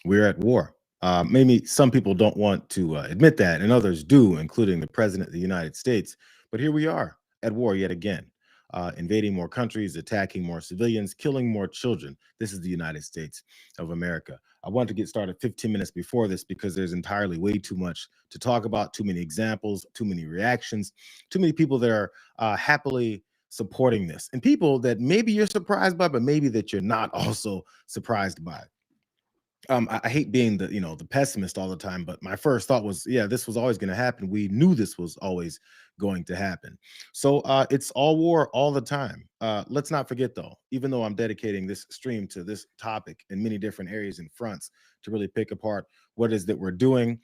We're at war. Maybe some people don't want to admit that, and others do, including the president of the United States. But here we are at war yet again, invading more countries, attacking more civilians, killing more children. This is the United States of America. I wanted to get started 15 minutes before this because there's entirely way too much to talk about, too many examples, too many reactions, too many people that are happily supporting this, and people that maybe you're surprised by, but maybe that you're not also surprised by. I hate being the the pessimist all the time, but my first thought was, yeah, this was always going to happen. We knew this was always going to happen. So it's all war all the time. Let's not forget though, even though I'm dedicating this stream to this topic in many different areas and fronts to really pick apart what it is that we're doing,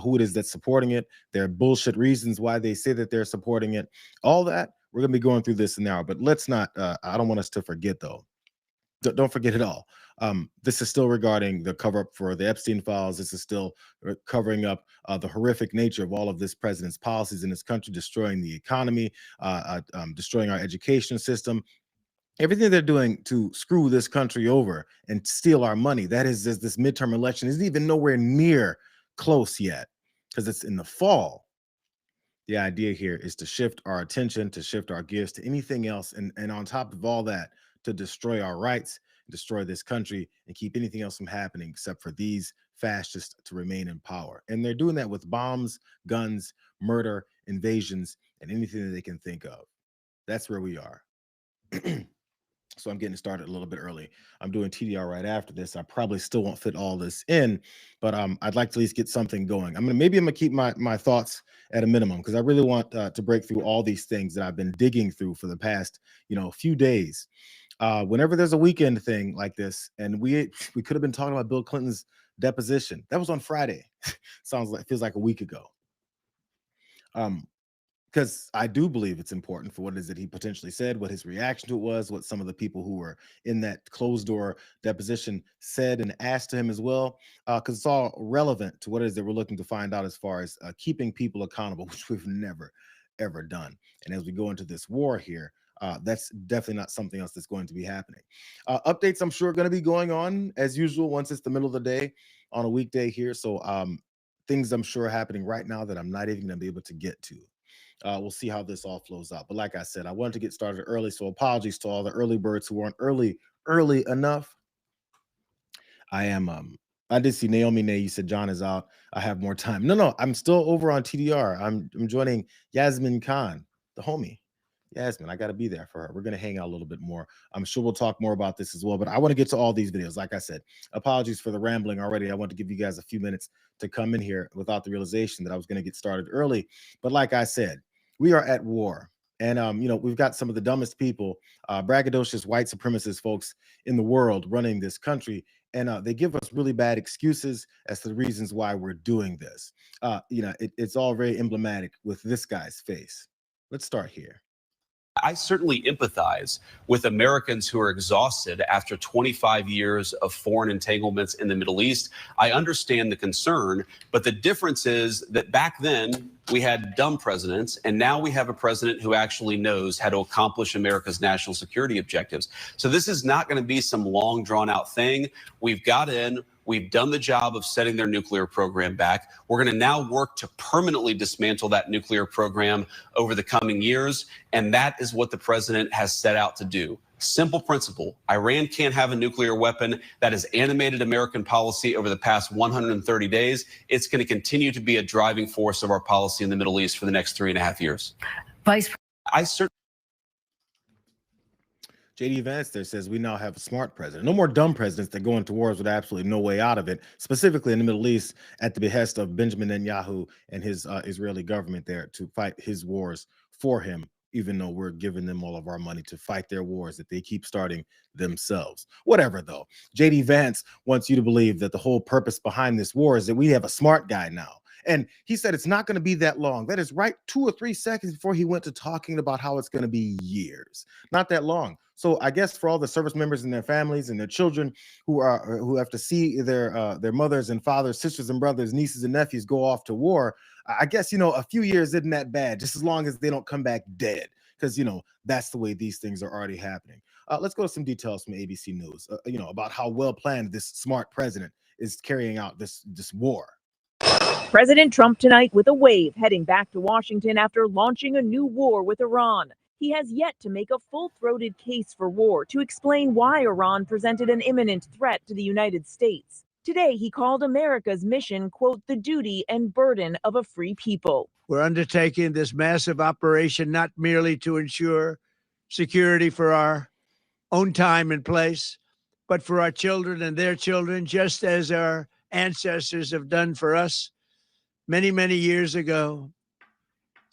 who it is that's supporting it, their bullshit reasons why they say that they're supporting it, all that. We're going to be going through this now, but let's not. I don't want us to forget though. Don't forget it all. This is still regarding the cover up for the Epstein files. This is still covering up the horrific nature of all of this president's policies in this country, destroying the economy, destroying our education system, everything they're doing to screw this country over and steal our money. That is, this midterm election isn't even nowhere near close yet because it's in the fall. The idea here is to shift our attention, to shift our gears to anything else. And on top of all that, to destroy our rights, destroy this country, and keep anything else from happening except for these fascists to remain in power. And they're doing that with bombs, guns, murder, invasions, and anything that they can think of. That's where we are. So I'm getting started a little bit early. I'm doing TDR right after this. I probably still won't fit all this in, but I'd like to at least get something going. I'm gonna keep my thoughts at a minimum because I really want to break through all these things that I've been digging through for the past few days. Whenever there's a weekend thing like this, and we could have been talking about Bill Clinton's deposition. That was on Friday. Feels like a week ago. Because I do believe it's important for what it is that he potentially said, what his reaction to it was, what some of the people who were in that closed door deposition said and asked to him as well, because it's all relevant to what it is that we're looking to find out as far as keeping people accountable, which we've never, ever done. And as we go into this war here, that's definitely not something else that's going to be happening. Updates, I'm sure, are going to be going on as usual once it's the middle of the day on a weekday here. So things I'm sure are happening right now that I'm not even going to be able to get to. We'll see how this all flows out. But like I said, I wanted to get started early, so apologies to all the early birds who weren't early enough. I did see Naomi Nay. You said John is out. I have more time. No, I'm still over on TDR. I'm joining Yasmin Khan, the homie. Yasmin, I got to be there for her. We're going to hang out a little bit more. I'm sure we'll talk more about this as well, but I want to get to all these videos. Like I said, apologies for the rambling already. I want to give you guys a few minutes to come in here without the realization that I was going to get started early. But like I said, we are at war. And, we've got some of the dumbest people, braggadocious white supremacist folks in the world running this country. And they give us really bad excuses as to the reasons why we're doing this. It's all very emblematic with this guy's face. Let's start here. I certainly empathize with Americans who are exhausted after 25 years of foreign entanglements in the Middle East. I understand the concern, but the difference is that back then we had dumb presidents, and now we have a president who actually knows how to accomplish America's national security objectives. So this is not going to be some long drawn out thing. We've got in. We've done the job of setting their nuclear program back. We're going to now work to permanently dismantle that nuclear program over the coming years. And that is what the president has set out to do. Simple principle. Iran can't have a nuclear weapon. That has animated American policy over the past 130 days. It's going to continue to be a driving force of our policy in the Middle East for the next 3.5 years. JD Vance there says we now have a smart president. No more dumb presidents that go into wars with absolutely no way out of it, specifically in the Middle East at the behest of Benjamin Netanyahu and his Israeli government there to fight his wars for him, even though we're giving them all of our money to fight their wars that they keep starting themselves. Whatever, though. JD Vance wants you to believe that the whole purpose behind this war is that we have a smart guy now. And he said it's not going to be that long. That is right 2 or 3 seconds before he went to talking about how it's going to be years. Not that long. So I guess for all the service members and their families and their children who have to see their mothers and fathers, sisters and brothers, nieces and nephews go off to war, I guess, a few years isn't that bad, just as long as they don't come back dead, because, that's the way these things are already happening. Let's go to some details from ABC News, about how well planned this smart president is carrying out this war. President Trump tonight with a wave heading back to Washington after launching a new war with Iran. He has yet to make a full-throated case for war to explain why Iran presented an imminent threat to the United States. Today, he called America's mission, quote, the duty and burden of a free people. We're undertaking this massive operation not merely to ensure security for our own time and place, but for our children and their children, just as our ancestors have done for us many, many years ago.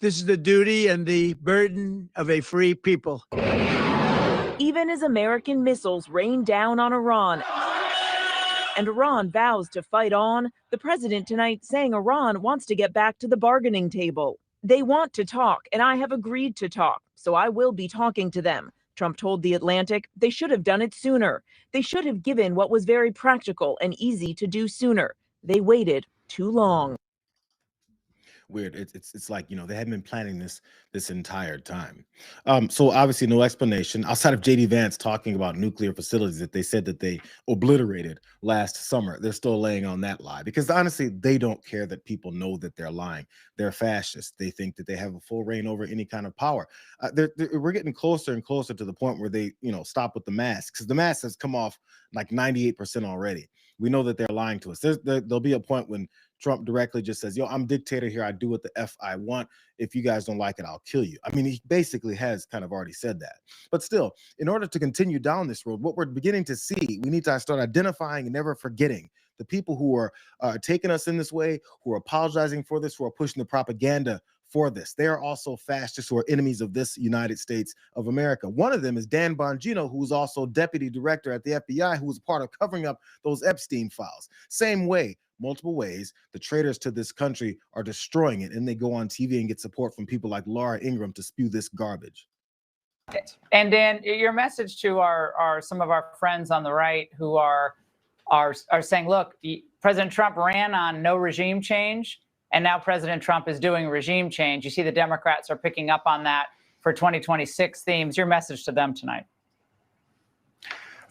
This is the duty and the burden of a free people. Even as American missiles rain down on Iran and Iran vows to fight on, the president tonight saying Iran wants to get back to the bargaining table. They want to talk, and I have agreed to talk, so I will be talking to them. Trump told The Atlantic they should have done it sooner. They should have given what was very practical and easy to do sooner. They waited too long. Weird. It's like, they hadn't been planning this entire time. So obviously no explanation outside of JD Vance talking about nuclear facilities that they said that they obliterated last summer. They're still laying on that lie because honestly, they don't care that people know that they're lying. They're fascists. They think that they have a full reign over any kind of power. We're getting closer and closer to the point where they, stop with the mask, because the mask has come off like 98% already. We know that they're lying to us. There'll be a point when Trump directly just says, yo, I'm dictator here. I do what the F I want. If you guys don't like it, I'll kill you. I mean, he basically has kind of already said that. But still, in order to continue down this road, what we're beginning to see, we need to start identifying and never forgetting the people who are taking us in this way, who are apologizing for this, who are pushing the propaganda for this. They are also fascists who are enemies of this United States of America. One of them is Dan Bongino, who's also deputy director at the FBI, who was part of covering up those Epstein files. Same way, multiple ways, the traitors to this country are destroying it, and they go on TV and get support from people like Laura Ingraham to spew this garbage. And Dan, your message to our some of our friends on the right who are saying, look, President Trump ran on no regime change, and now President Trump is doing regime change. You see the Democrats are picking up on that for 2026 themes. Your message to them tonight.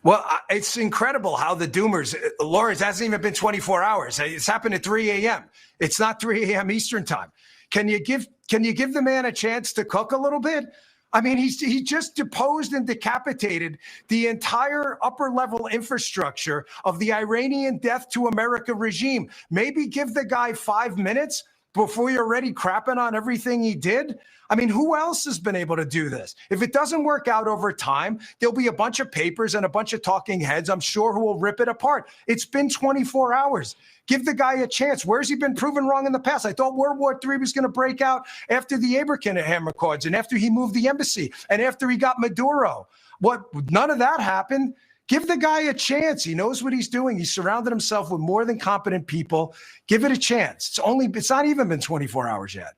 Well, it's incredible how the doomers, Laura, it hasn't even been 24 hours. It's happened at 3 a.m. It's not 3 a.m. Eastern time. Can you give the man a chance to cook a little bit? I mean, he just deposed and decapitated the entire upper level infrastructure of the Iranian death to America regime. Maybe give the guy 5 minutes before you're already crapping on everything he did. I mean, who else has been able to do this? If it doesn't work out over time, there'll be a bunch of papers and a bunch of talking heads, I'm sure, who will rip it apart. It's been 24 hours. Give the guy a chance. Where's he been proven wrong in the past? I thought World War III was going to break out after the Abraham Accords and after he moved the embassy and after he got Maduro. None of that happened. Give the guy a chance. He knows what he's doing. He's surrounded himself with more than competent people. Give it a chance. It's not even been 24 hours yet.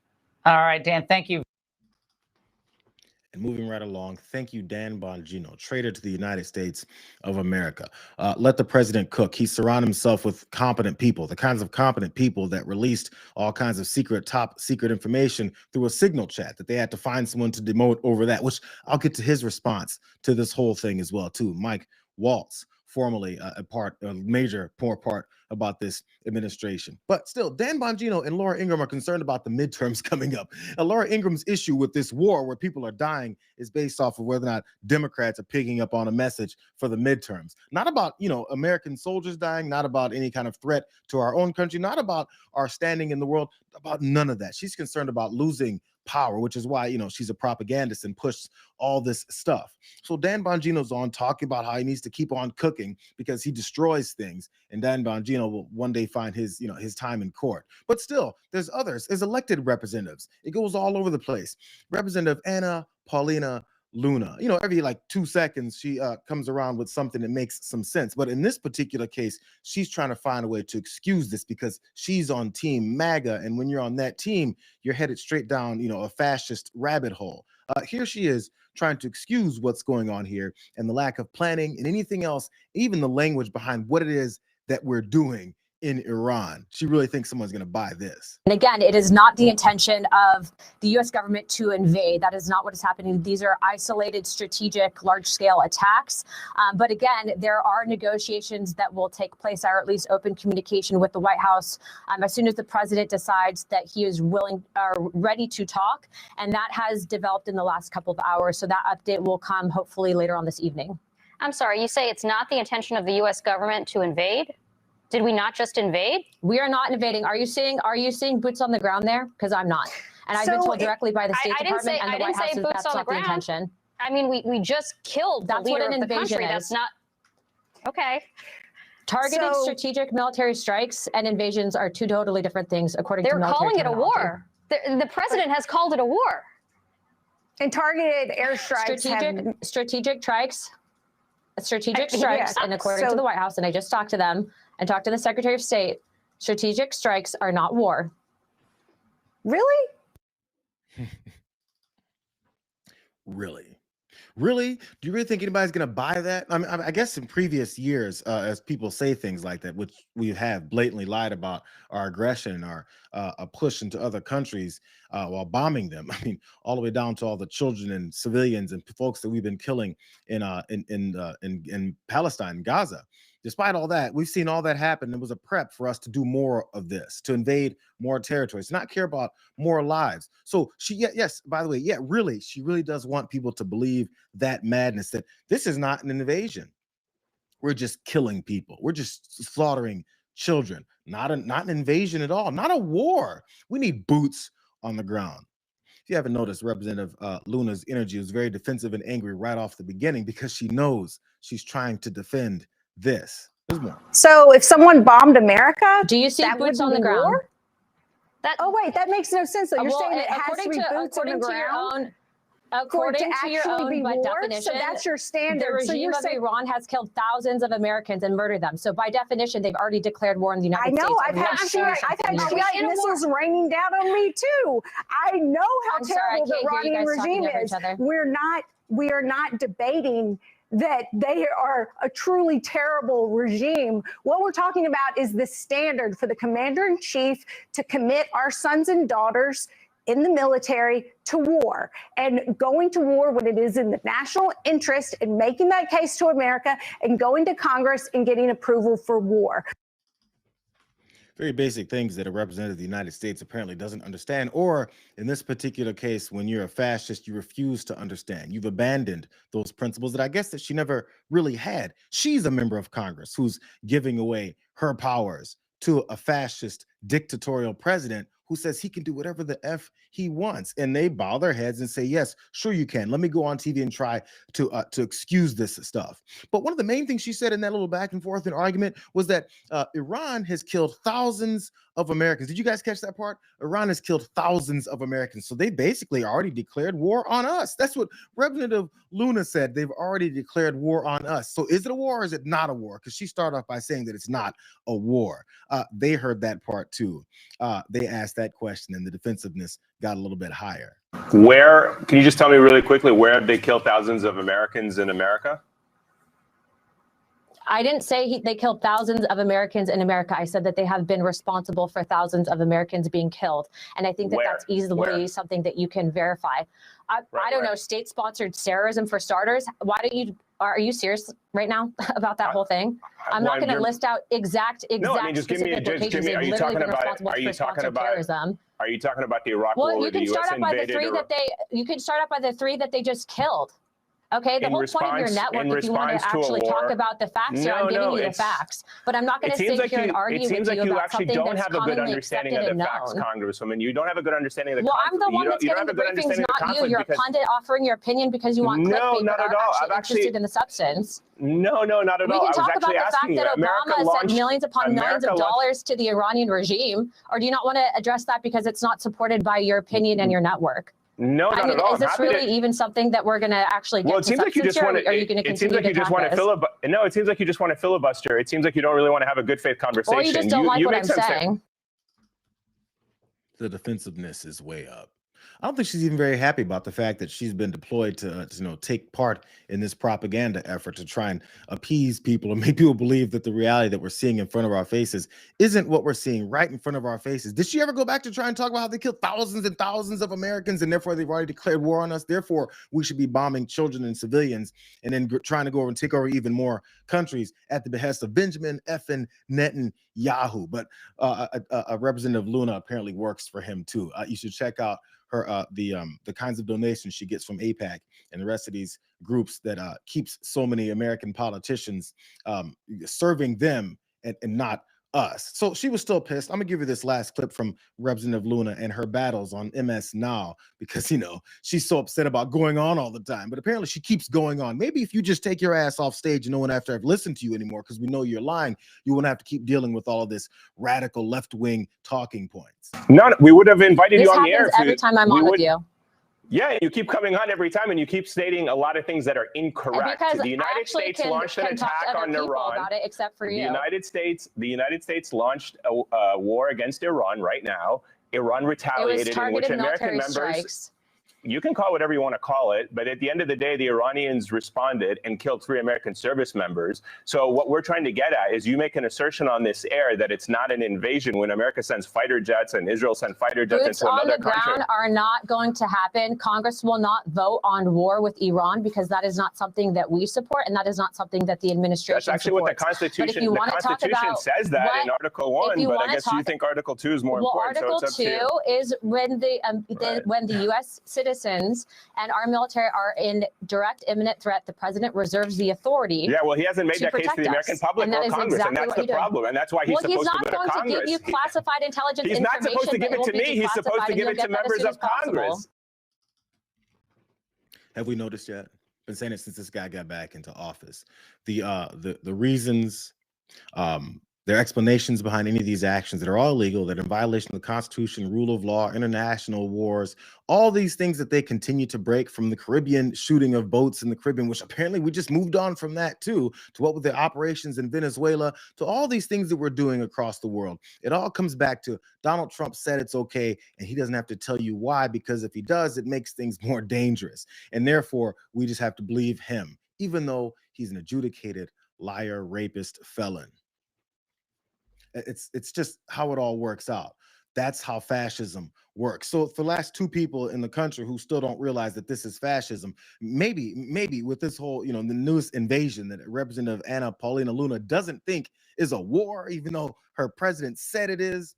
All right, Dan, thank you. And moving right along, thank you, Dan Bongino, traitor to the United States of America. Let the president cook. He surrounded himself with competent people, the kinds of competent people that released all kinds of top secret information through a signal chat that they had to find someone to demote over that, which I'll get to his response to this whole thing as well, too. Mike Waltz, formerly a major part about this administration. But still, Dan Bongino and Laura Ingraham are concerned about the midterms coming up. And Laura Ingram's issue with this war where people are dying is based off of whether or not Democrats are picking up on a message for the midterms. Not about, American soldiers dying, not about any kind of threat to our own country, not about our standing in the world, about none of that. She's concerned about losing power, which is why, she's a propagandist and pushes all this stuff. So Dan Bongino's on talking about how he needs to keep on cooking because he destroys things. And Dan Bongino will one day find his time in court. But still, there's others. There's elected representatives. It goes all over the place. Representative Anna Paulina Luna, every 2 seconds, she comes around with something that makes some sense. But in this particular case, she's trying to find a way to excuse this because she's on Team MAGA. And when you're on that team, you're headed straight down, a fascist rabbit hole. Here she is trying to excuse what's going on here and the lack of planning and anything else, even the language behind what it is that we're doing in Iran. She really thinks someone's going to buy this. And again, it is not the intention of the U.S. government to invade. That is not what is happening. These are isolated, strategic, large-scale attacks. But again, there are negotiations that will take place, or at least open communication with the White House as soon as the president decides that he is willing or ready to talk. And that has developed in the last couple of hours. So that update will come hopefully later on this evening. I'm sorry, you say it's not the intention of the U.S. government to invade? Did we not just invade? We are not invading. Are you seeing boots on the ground there? Because I'm not. And I've been told directly by the State Department and the White House that that's not the intention. I mean, we just killed the leader of the country. That's not okay. Targeted strategic military strikes and invasions are two totally different things, according to military terminology. They're calling it a war. The president has called it a war. And targeted airstrikes. Strategic strikes. And according to the White House, and I just talked to them and talked to the Secretary of State, strategic strikes are not war. Really? Really? Do you really think anybody's going to buy that? I mean, I guess in previous years, as people say things like that, which we have blatantly lied about our aggression, our a push into other countries while bombing them. I mean, all the way down to all the children and civilians and folks that we've been killing in Palestine, Gaza. Despite all that, we've seen all that happen. It was a prep for us to do more of this, to invade more territories, to not care about more lives. So yes, by the way, she really does want people to believe that madness, that this is not an invasion. We're just killing people. We're just slaughtering children. Not an invasion at all. Not a war. We need boots on the ground. If you haven't noticed, Representative Luna's energy was very defensive and angry right off the beginning because she knows she's trying to defend this. There's more. So if someone bombed America, do you see boots on the ground? Oh wait, that makes no sense. So you're saying it has to be boots on the ground? According to your own by definition, so that's your standard. The regime of Iran has killed thousands of Americans and murdered them. So by definition, they've already declared war on the United States. I know. I've had GI missiles raining down on me too. I know how terrible the Iranian regime is. We are not debating that they are a truly terrible regime. What we're talking about is the standard for the commander-in-chief to commit our sons and daughters in the military to war, and going to war when it is in the national interest, and making that case to America and going to Congress and getting approval for war. Very basic things that a representative of the United States apparently doesn't understand, or in this particular case, when you're a fascist, you refuse to understand. You've abandoned those principles that I guess that she never really had. She's a member of Congress who's giving away her powers to a fascist dictatorial president who says he can do whatever the F he wants. And they bow their heads and say, yes, sure you can. Let me go on TV and try to excuse this stuff. But one of the main things she said in that little back and forth and argument was that Iran has killed thousands of Americans. Did you guys catch that part? Iran has killed thousands of Americans. So they basically already declared war on us. That's what Representative Luna said. They've already declared war on us. So is it a war or is it not a war? Because she started off by saying that it's not a war. They heard that part too. They asked that question and the defensiveness got a little bit higher. Where, can you just tell me really quickly, where have they killed thousands of Americans in America? I didn't say they killed thousands of Americans in America. I said that they have been responsible for thousands of Americans being killed. And I think that that's easily something that you can verify. I don't know, state-sponsored terrorism for starters. Are you serious right now about that whole thing? I'm not going to list out exact no, I mean, just give me, are you talking about terrorism? Are you talking about the Iraq war where the US invaded Iraq? You can start out by the three that they just killed. Okay, the whole point of your network, if you want to actually talk about the facts here, I'm giving you the facts. But I'm not going to sit here and argue with you about something that's commonly accepted and known. Congresswoman, you don't have a good understanding of the I'm the one that's getting the briefings, not you. You're a pundit offering your opinion because you want clickbait, but aren't actually interested in the substance. No, not at all. We can talk about the fact that Obama sent millions upon millions of dollars to the Iranian regime, or do you not want to address that because it's not supported by your opinion and your network? No, not at all. Is this really even something that we're going to actually get? Well, it seems like you just want to. It seems like you just want to filibuster. No, it seems like you just want to filibuster. It seems like you don't really want to have a good faith conversation. Or you just don't like what I'm saying. The defensiveness is way up. I don't think she's even very happy about the fact that she's been deployed to take part in this propaganda effort to try and appease people and make people believe that the reality that we're seeing in front of our faces isn't what we're seeing right in front of our faces. Did she ever go back to try and talk about how they killed thousands and thousands of Americans and therefore they've already declared war on us? Therefore, we should be bombing children and civilians and then trying to go over and take over even more countries at the behest of Benjamin effing Netanyahu. But a Representative Luna apparently works for him too. You should check out her the kinds of donations she gets from AIPAC and the rest of these groups that keeps so many American politicians serving them and not us. So she was still pissed. I'm gonna give you this last clip from Representative Luna and her battles on MS Now, because she's so upset about going on all the time, but apparently she keeps going on. Maybe if you just take your ass off stage and no one after I've listened to you anymore, because we know you're lying, you won't have to keep dealing with all of this radical left-wing talking points. No, we would have invited you on the air. This happens every time I'm on with you. Yeah, you keep coming on every time, and you keep stating a lot of things that are incorrect. The United States launched an attack on Iran. About it, except for you. The United States launched a war against Iran right now. Iran retaliated, in which American members. Strikes. You can call it whatever you want to call it, but at the end of the day, the Iranians responded and killed 3 American service members. So what we're trying to get at is you make an assertion on this air that it's not an invasion when America sends fighter jets and Israel sent fighter jets into another country. Boots on the ground are not going to happen. Congress will not vote on war with Iran because that is not something that we support, and that is not something that the administration supports. That's actually what the Constitution says that in Article 1, but I guess you think Article 2 is more important. Article 2 is when the U.S. citizens and our military are in direct imminent threat, the president reserves the authority. Yeah, well, he hasn't made that case to the American public or Congress, and that's the problem. And that's why he's supposed to go to Congress. He's not going to give you classified intelligence information. He's not supposed to give it to me. He's supposed to give it to members of Congress. Have we noticed yet? Been saying it since this guy got back into office. The reasons, their explanations behind any of these actions that are all illegal, that are in violation of the Constitution, rule of law, international wars, all these things that they continue to break, from the Caribbean shooting of boats in the Caribbean, which apparently we just moved on from that too, to what with the operations in Venezuela, to all these things that we're doing across the world. It all comes back to Donald Trump said it's okay, and he doesn't have to tell you why, because if he does, it makes things more dangerous. And therefore, we just have to believe him, even though he's an adjudicated liar, rapist, felon. It's just how it all works out. That's how fascism works. So for the last 2 people in the country who still don't realize that this is fascism, maybe with this whole, the newest invasion that Representative Paulina Luna doesn't think is a war, even though her president said it is,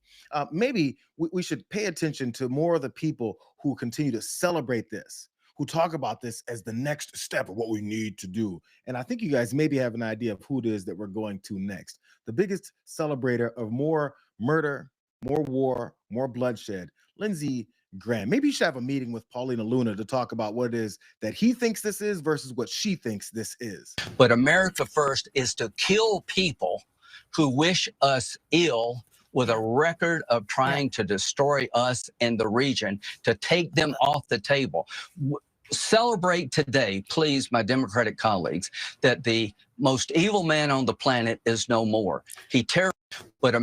maybe we should pay attention to more of the people who continue to celebrate this, who talk about this as the next step of what we need to do. And I think you guys maybe have an idea of who it is that we're going to next. The biggest celebrator of more murder, more war, more bloodshed, Lindsey Graham. Maybe you should have a meeting with Paulina Luna to talk about what it is that he thinks this is versus what she thinks this is. But America first is to kill people who wish us ill, with a record of trying to destroy us in the region, to take them off the table. Celebrate today, please, my Democratic colleagues, that the most evil man on the planet is no more. But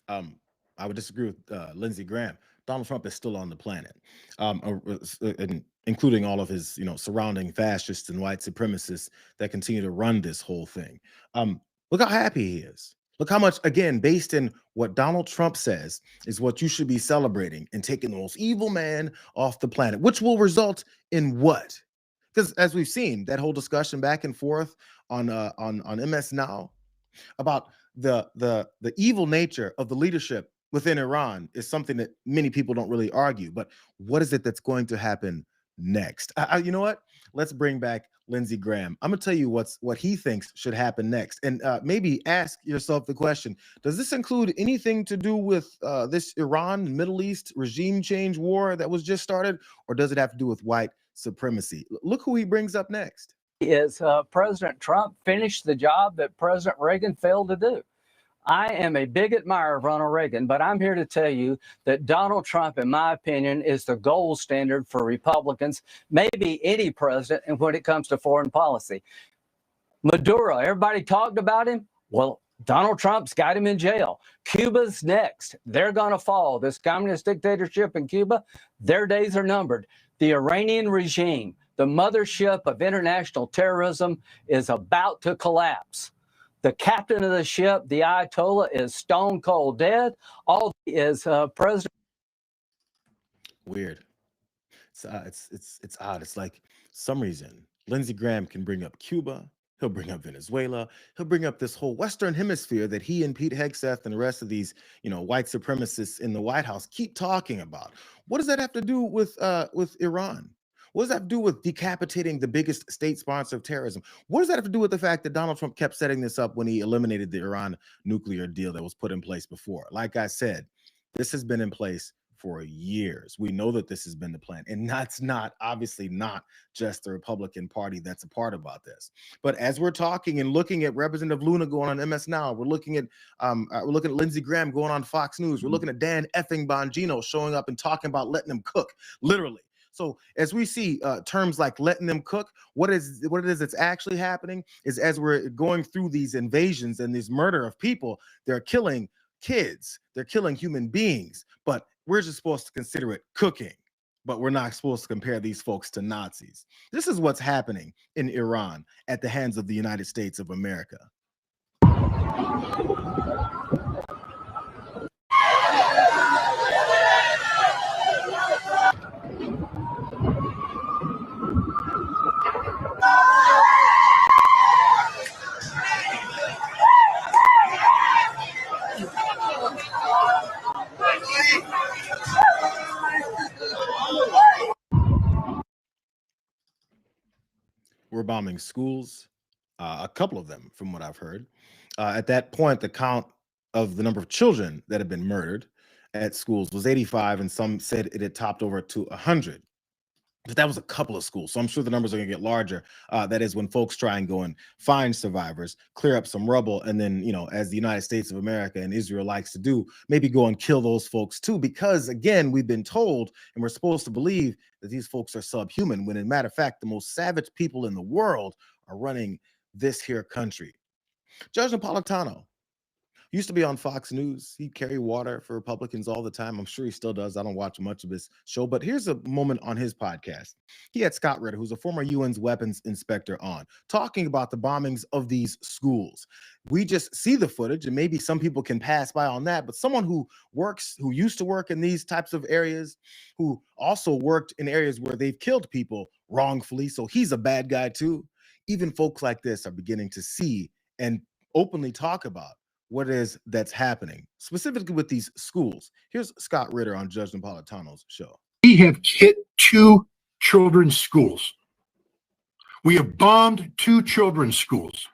I would disagree with Lindsey Graham. Donald Trump is still on the planet, including all of his, surrounding fascists and white supremacists that continue to run this whole thing. Look how happy he is. Look how much, again, based in what Donald Trump says is what you should be celebrating, and taking the most evil man off the planet, which will result in what? Because as we've seen, that whole discussion back and forth on MS Now about the evil nature of the leadership within Iran is something that many people don't really argue. But what is it that's going to happen next? You know what? Let's bring back Lindsey Graham. I'm gonna tell you what he thinks should happen next, and maybe ask yourself the question: does this include anything to do with this Iran Middle East regime change war that was just started, or does it have to do with white supremacy? Look who he brings up next. Is President Trump finished the job that President Reagan failed to do. I am a big admirer of Ronald Reagan, but I'm here to tell you that Donald Trump, in my opinion, is the gold standard for Republicans, maybe any president, and when it comes to foreign policy. Maduro, everybody talked about him. Well, Donald Trump's got him in jail. Cuba's next. They're going to fall. This communist dictatorship in Cuba, their days are numbered. The Iranian regime, the mothership of international terrorism, is about to collapse. The captain of the ship, the Ayatollah, is stone cold dead. All is President. Weird. It's odd. It's like some reason Lindsey Graham can bring up Cuba. He'll bring up Venezuela. He'll bring up this whole Western Hemisphere that he and Pete Hegseth and the rest of these, white supremacists in the White House keep talking about. What does that have to do with Iran? What does that have to do with decapitating the biggest state sponsor of terrorism? What does that have to do with the fact that Donald Trump kept setting this up when he eliminated the Iran nuclear deal that was put in place before? Like I said, this has been in place for years. We know that this has been the plan, and that's obviously not just the Republican Party that's a part about this. But as we're talking and looking at Representative Luna going on MS Now, we're looking at Lindsey Graham going on Fox News. We're looking at Dan effing Bongino showing up and talking about letting them cook, literally. So as we see terms like letting them cook, what it is that's actually happening is as we're going through these invasions and this murder of people, they're killing kids, they're killing human beings, but we're just supposed to consider it cooking, but we're not supposed to compare these folks to Nazis. This is what's happening in Iran at the hands of the United States of America. We're bombing schools, a couple of them, from what I've heard. At that point, the count of the number of children that have been murdered at schools was 85, and some said it had topped over to 100. But that was a couple of schools, so I'm sure the numbers are going to get larger. That is when folks try and go and find survivors, clear up some rubble, and then, as the United States of America and Israel likes to do, maybe go and kill those folks too, because again, we've been told and we're supposed to believe that these folks are subhuman, when in matter of fact, the most savage people in the world are running this here country. Judge Napolitano used to be on Fox News. He'd carry water for Republicans all the time. I'm sure he still does. I don't watch much of his show, but here's a moment on his podcast. He had Scott Ritter, who's a former UN's weapons inspector, on, talking about the bombings of these schools. We just see the footage, and maybe some people can pass by on that, but someone who used to work in these types of areas, who also worked in areas where they've killed people wrongfully, so he's a bad guy too. Even folks like this are beginning to see and openly talk about what it is that's happening, specifically with these schools. Here's Scott Ritter on Judge Napolitano's show. We have hit 2 children's schools. We have bombed 2 children's schools.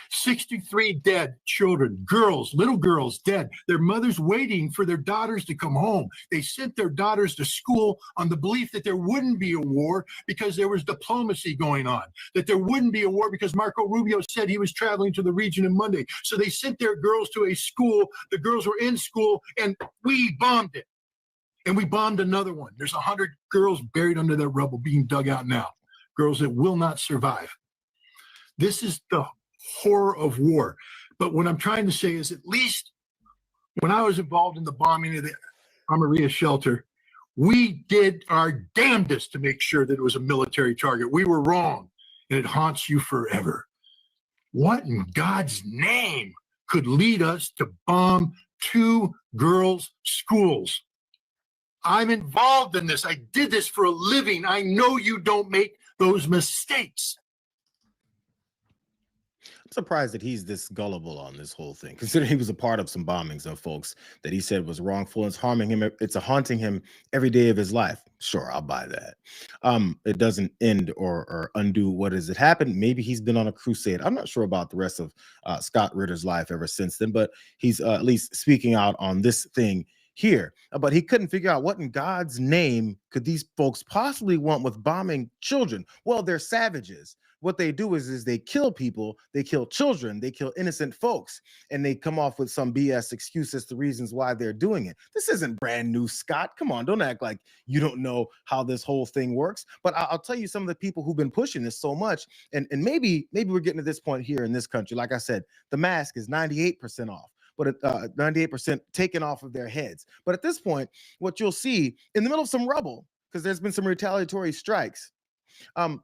63 dead children, little girls dead. Their mothers waiting for their daughters to come home. They sent their daughters to school on the belief that there wouldn't be a war because there was diplomacy going on, that there wouldn't be a war because Marco Rubio said he was traveling to the region on Monday. So they sent their girls to a school. The girls were in school, and we bombed it. And we bombed another one. There's 100 girls buried under that rubble being dug out now, girls that will not survive. This is the horror of war. But what I'm trying to say is, at least when I was involved in the bombing of the Amaria shelter, we did our damnedest to make sure that it was a military target. We were wrong, and it haunts you forever. What in God's name could lead us to bomb 2 girls' schools? I'm involved in this. I did this for a living. I know you don't make those mistakes. I'm surprised that he's this gullible on this whole thing, considering he was a part of some bombings of folks that he said was wrongful. It's harming him. It's haunting him every day of his life. Sure, I'll buy that. It doesn't end or undo what has it happened. Maybe he's been on a crusade. I'm not sure about the rest of Scott Ritter's life ever since then, but he's at least speaking out on this thing here. But he couldn't figure out what in God's name could these folks possibly want with bombing children. Well, they're savages. what they do is they kill people, they kill children, they kill innocent folks, and they come off with some BS excuse as to reasons why they're doing it. This isn't brand new, Scott. Come on, don't act like you don't know how this whole thing works. But I'll tell you some of the people who've been pushing this so much, and maybe we're getting to this point here in this country. Like I said, the mask is 98% off, but 98% taken off of their heads. But at this point, what you'll see in the middle of some rubble, because there's been some retaliatory strikes,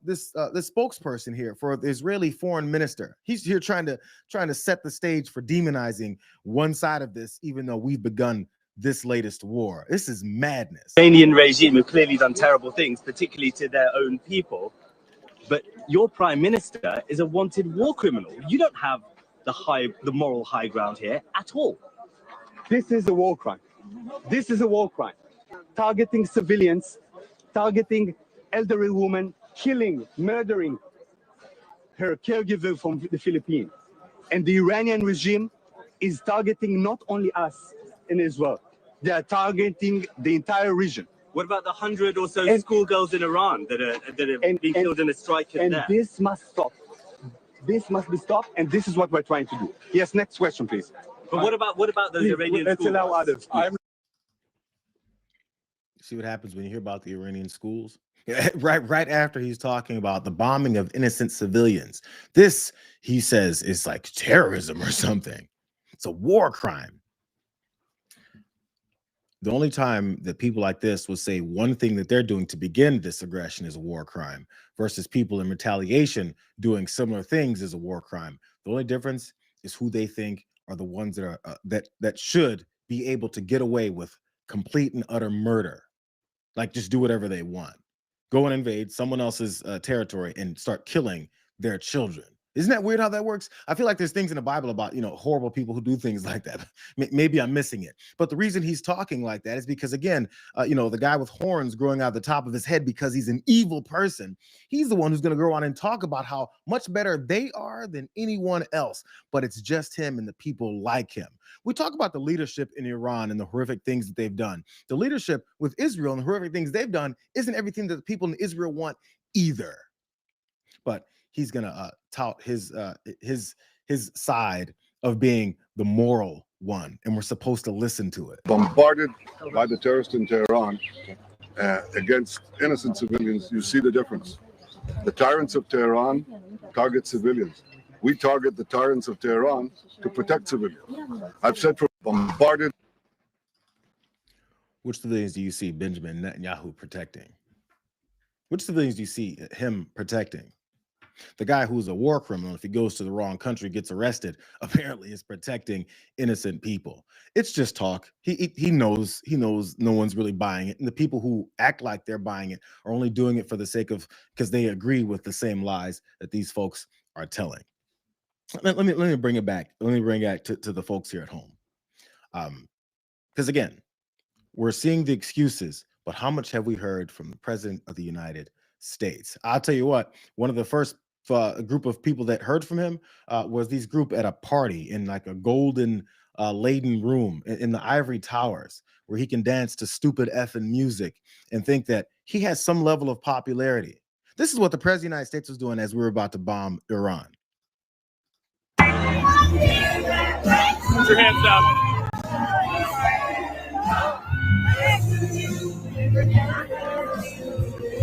this spokesperson here for the Israeli foreign minister, he's here trying to set the stage for demonizing one side of this, even though we've begun this latest war. This is madness. The Iranian regime have clearly done terrible things, particularly to their own people. But your prime minister is a wanted war criminal. You don't have the moral high ground here at all. This is a war crime. This is a war crime. Targeting civilians, targeting elderly women, killing, murdering her caregiver from the Philippines. And the Iranian regime is targeting not only us in Israel, they are targeting the entire region. What about the 100 or so schoolgirls in Iran that have been killed in a strike there? And this must stop. This must be stopped, and this is what we're trying to do. Yes, next question, please. But what about those Iranian Let's allow others. See what happens when you hear about the Iranian schools? Right after he's talking about the bombing of innocent civilians. This, he says, is like terrorism or something. It's a war crime. The only time that people like this will say one thing that they're doing to begin this aggression is a war crime versus people in retaliation doing similar things is a war crime. The only difference is who they think are the ones that are that should be able to get away with complete and utter murder. Like just do whatever they want. Go and invade someone else's territory and start killing their children. Isn't that weird how that works? I feel like there's things in the Bible about, horrible people who do things like that. Maybe I'm missing it. But the reason he's talking like that is because, again, the guy with horns growing out of the top of his head because he's an evil person, he's the one who's going to go on and talk about how much better they are than anyone else. But it's just him and the people like him. We talk about the leadership in Iran and the horrific things that they've done. The leadership with Israel and the horrific things they've done isn't everything that the people in Israel want either. But he's gonna tout his side of being the moral one, and we're supposed to listen to it. Bombarded by the terrorists in Tehran against innocent civilians, you see the difference. The tyrants of Tehran target civilians. We target the tyrants of Tehran to protect civilians. I've said for bombarded. Which civilians do you see Benjamin Netanyahu protecting? Which civilians do you see him protecting? The guy who's a war criminal, if he goes to the wrong country, gets arrested, apparently is protecting innocent people. It's just talk. He knows no one's really buying it. And the people who act like they're buying it are only doing it for the sake of, because they agree with the same lies that these folks are telling. Let me bring it back. Let me bring it to the folks here at home. Because again, we're seeing the excuses, but how much have we heard from the President of the United States? I'll tell you what, one of the first group of people that heard from him was this group at a party in like a golden laden room in the ivory towers where he can dance to stupid effing music and think that he has some level of popularity. This is what the President of the United States was doing as we were about to bomb Iran. Put your hands up.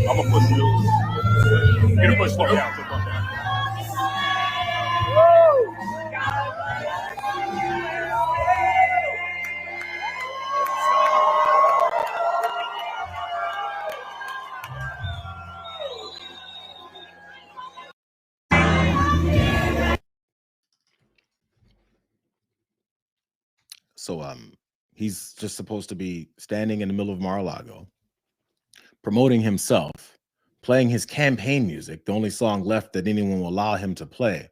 I'm gonna push you. You're gonna push slow down. So he's just supposed to be standing in the middle of Mar-a-Lago, promoting himself, playing his campaign music, the only song left that anyone will allow him to play,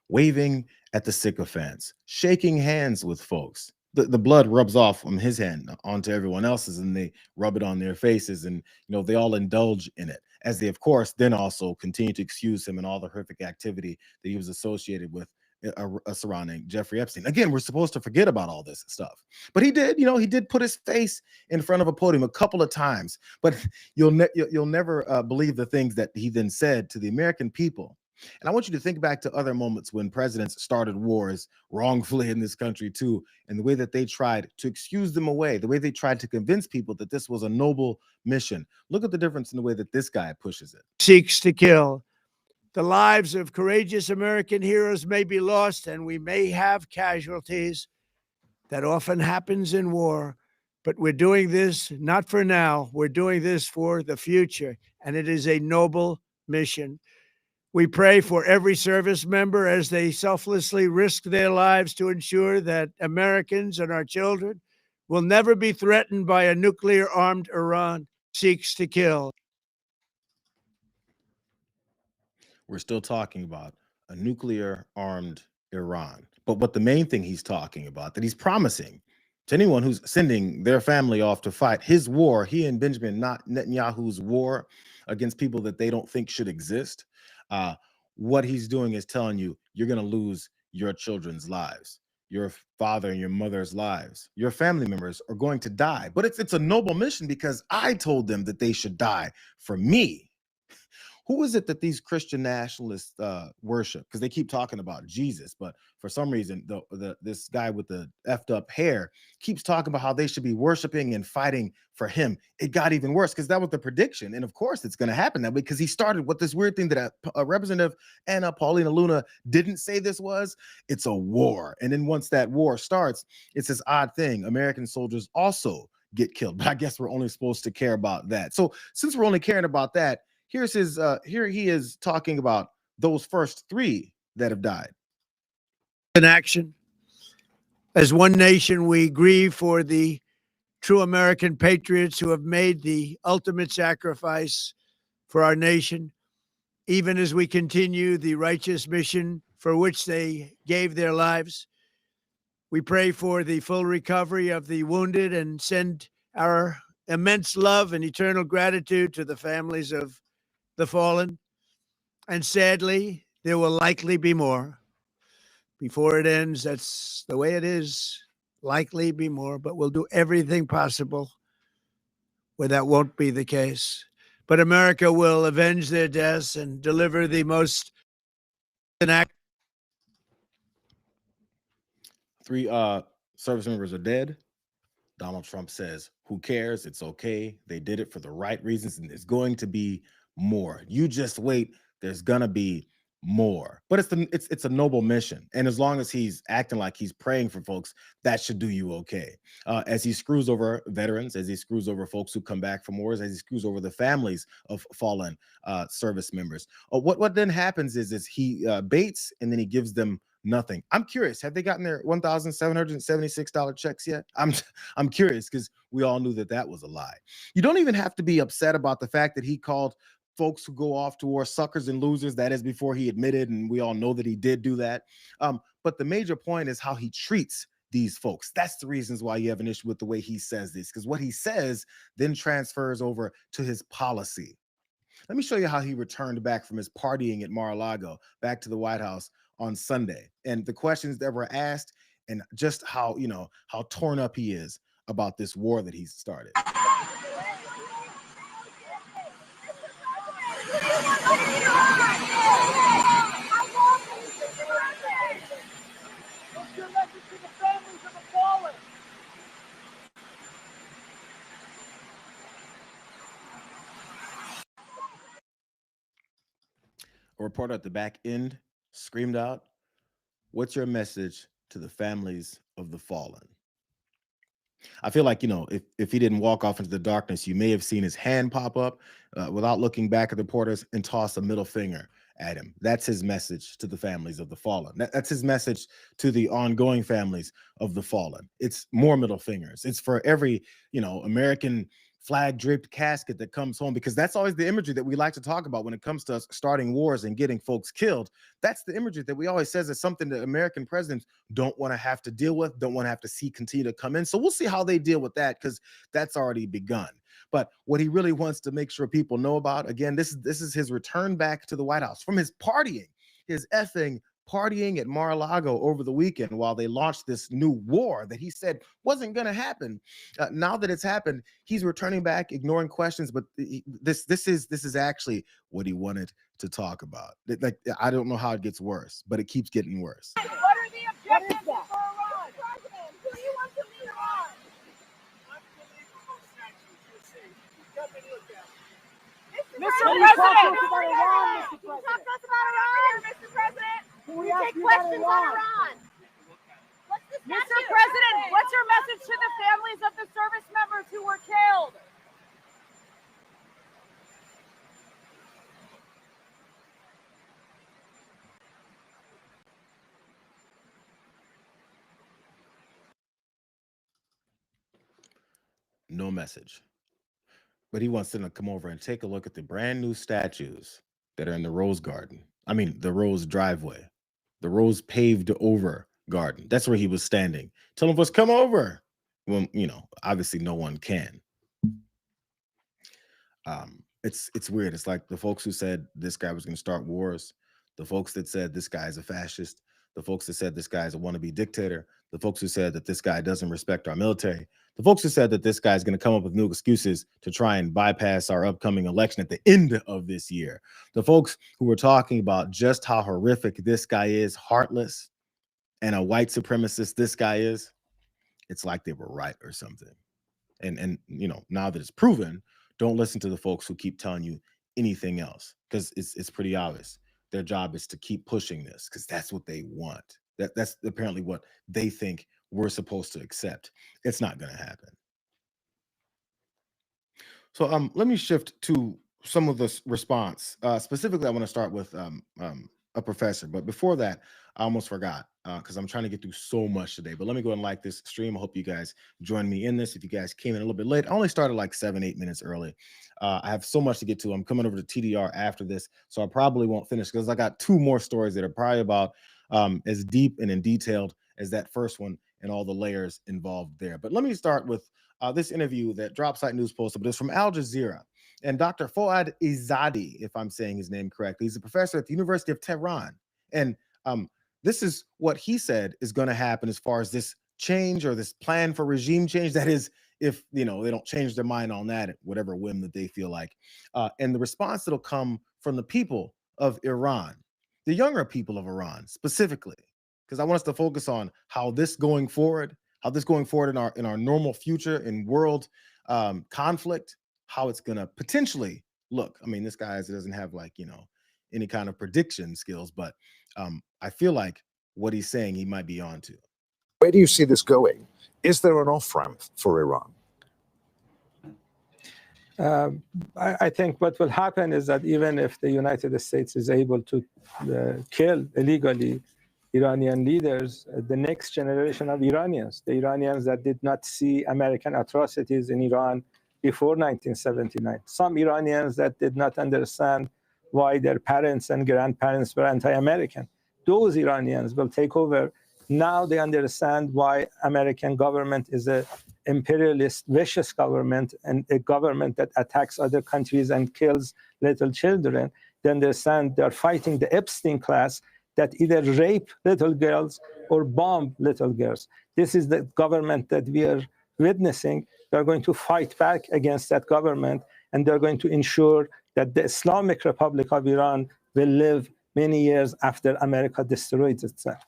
waving at the sycophants, shaking hands with folks. The blood rubs off from his hand onto everyone else's, and they rub it on their faces, and they all indulge in it, as they of course then also continue to excuse him and all the horrific activity that he was associated with surrounding Jeffrey Epstein. Again, we're supposed to forget about all this stuff, but he did, he did put his face in front of a podium a couple of times, but you'll never believe the things that he then said to the American people And I want you to think back to other moments when presidents started wars wrongfully in this country too, and the way that they tried to excuse them away, the way they tried to convince people that this was a noble mission. Look at the difference in the way that this guy pushes it. Seeks to kill. The lives of courageous American heroes may be lost, and we may have casualties. That often happens in war. But we're doing this not for now. We're doing this for the future, and it is a noble mission. We pray for every service member as they selflessly risk their lives to ensure that Americans and our children will never be threatened by a nuclear-armed Iran seeks to kill. We're still talking about a nuclear-armed Iran. But what the main thing he's talking about, that he's promising to anyone who's sending their family off to fight his war, he and Benjamin Netanyahu's war against people that they don't think should exist, what he's doing is telling you, you're going to lose your children's lives, your father and your mother's lives, your family members are going to die. But it's a noble mission because I told them that they should die for me. Who is it that these Christian nationalists worship? Because they keep talking about Jesus, but for some reason, this guy with the effed up hair keeps talking about how they should be worshiping and fighting for him. It got even worse because that was the prediction. And of course, it's going to happen that way because he started with this weird thing that Representative Anna Paulina Luna didn't say this was. It's a war. And then once that war starts, it's this odd thing. American soldiers also get killed. But I guess we're only supposed to care about that. So since we're only caring about that, here's his here he is talking about those first three that have died. In action. As one nation, we grieve for the true American patriots who have made the ultimate sacrifice for our nation, even as we continue the righteous mission for which they gave their lives. We pray for the full recovery of the wounded and send our immense love and eternal gratitude to the families of the fallen, and sadly, there will likely be more. Before it ends, that's the way it is, likely be more, but we'll do everything possible where that won't be the case. But America will avenge their deaths and deliver the most act. 3 service members are dead. Donald Trump says, who cares? It's okay. They did it for the right reasons, and there's going to be more. You just wait. There's gonna be more. But it's a noble mission, and as long as he's acting like he's praying for folks, that should do you okay. As he screws over veterans, as he screws over folks who come back from wars, as he screws over the families of fallen service members, what then happens is he baits and then he gives them nothing. I'm curious, have they gotten their $1,776 checks yet? I'm curious because we all knew that was a lie. You don't even have to be upset about the fact that he called folks who go off to war suckers and losers. That is before he admitted, and we all know that he did do that. But the major point is how he treats these folks. That's the reasons why you have an issue with the way he says this, because what he says then transfers over to his policy. Let me show you how he returned back from his partying at Mar-a-Lago back to the White House on Sunday, and the questions that were asked, and just how torn up he is about this war that he's started. A reporter at the back end screamed out, "What's your message to the families of the fallen?" I feel like, if he didn't walk off into the darkness, you may have seen his hand pop up without looking back at the reporters and toss a middle finger at him. That's his message to the families of the fallen. That's his message to the ongoing families of the fallen. It's more middle fingers. It's for every, American flag draped casket that comes home, because that's always the imagery that we like to talk about when it comes to us starting wars and getting folks killed. That's the imagery that we always says is something that American presidents don't want to have to deal with, don't want to have to see continue to come in. So we'll see how they deal with that, because that's already begun. But what he really wants to make sure people know about, again, this is his return back to the White House from his partying, his effing partying at Mar-a-Lago over the weekend while they launched this new war that he said wasn't going to happen. Now that it's happened, he's returning back, ignoring questions. But this is actually what he wanted to talk about. Like, I don't know how it gets worse, but it keeps getting worse. What are the objectives for Iran? Who do you want to lead Iran? Mr. President, talk to us about Iran, Mr. President. We take questions on Iran. Mr. President, what's your message to the families of the service members who were killed? No message. But he wants them to come over and take a look at the brand new statues that are in the Rose Garden. I mean, the Rose driveway, the Rose paved over garden. That's where he was standing. Telling us, come over. Well, you know, obviously no one can. It's weird. It's like the folks who said this guy was going to start wars, the folks that said this guy is a fascist, the folks that said this guy is a wannabe dictator, the folks who said that this guy doesn't respect our military, the folks who said that this guy is going to come up with new excuses to try and bypass our upcoming election at the end of this year, the folks who were talking about just how horrific this guy is, heartless, and a white supremacist this guy is, it's like they were right or something. And you know, now that it's proven, don't listen to the folks who keep telling you anything else, because it's pretty obvious. Their job is to keep pushing this because that's what they want. That's apparently what they think we're supposed to accept. It's not going to happen. So let me shift to some of this response. Specifically, I want to start with a professor. But before that, I almost forgot because I'm trying to get through so much today. But let me go and like this stream. I hope you guys join me in this. If you guys came in a little bit late, I only started like 7-8 minutes early. I have so much to get to. I'm coming over to TDR after this, so I probably won't finish because I got 2 more stories that are probably about as deep and in detailed as that first one and all the layers involved there. But let me start with this interview that Dropsite News posted, but it's from Al Jazeera. And Dr. Fouad Izzadi, if I'm saying his name correctly, he's a professor at the University of Tehran. And this is what he said is going to happen as far as this change or this plan for regime change. That is, if you know they don't change their mind on that at whatever whim that they feel like. And the response that'll come from the people of Iran, the younger people of Iran specifically, because I want us to focus on how this going forward in our normal future in world conflict, how it's going to potentially look. I mean, this guy doesn't have like, you know, any kind of prediction skills, but I feel like what he's saying he might be on to. Where do you see this going? Is there an off-ramp for Iran? I think what will happen is that even if the United States is able to kill illegally Iranian leaders, the next generation of Iranians, the Iranians that did not see American atrocities in Iran before 1979, some Iranians that did not understand why their parents and grandparents were anti-American, those Iranians will take over. Now they understand why American government is a imperialist, vicious government and a government that attacks other countries and kills little children. They understand they're fighting the Epstein class that either rape little girls or bomb little girls. This is the government that we are witnessing. They're going to fight back against that government, and they're going to ensure that the Islamic Republic of Iran will live many years after America destroys itself.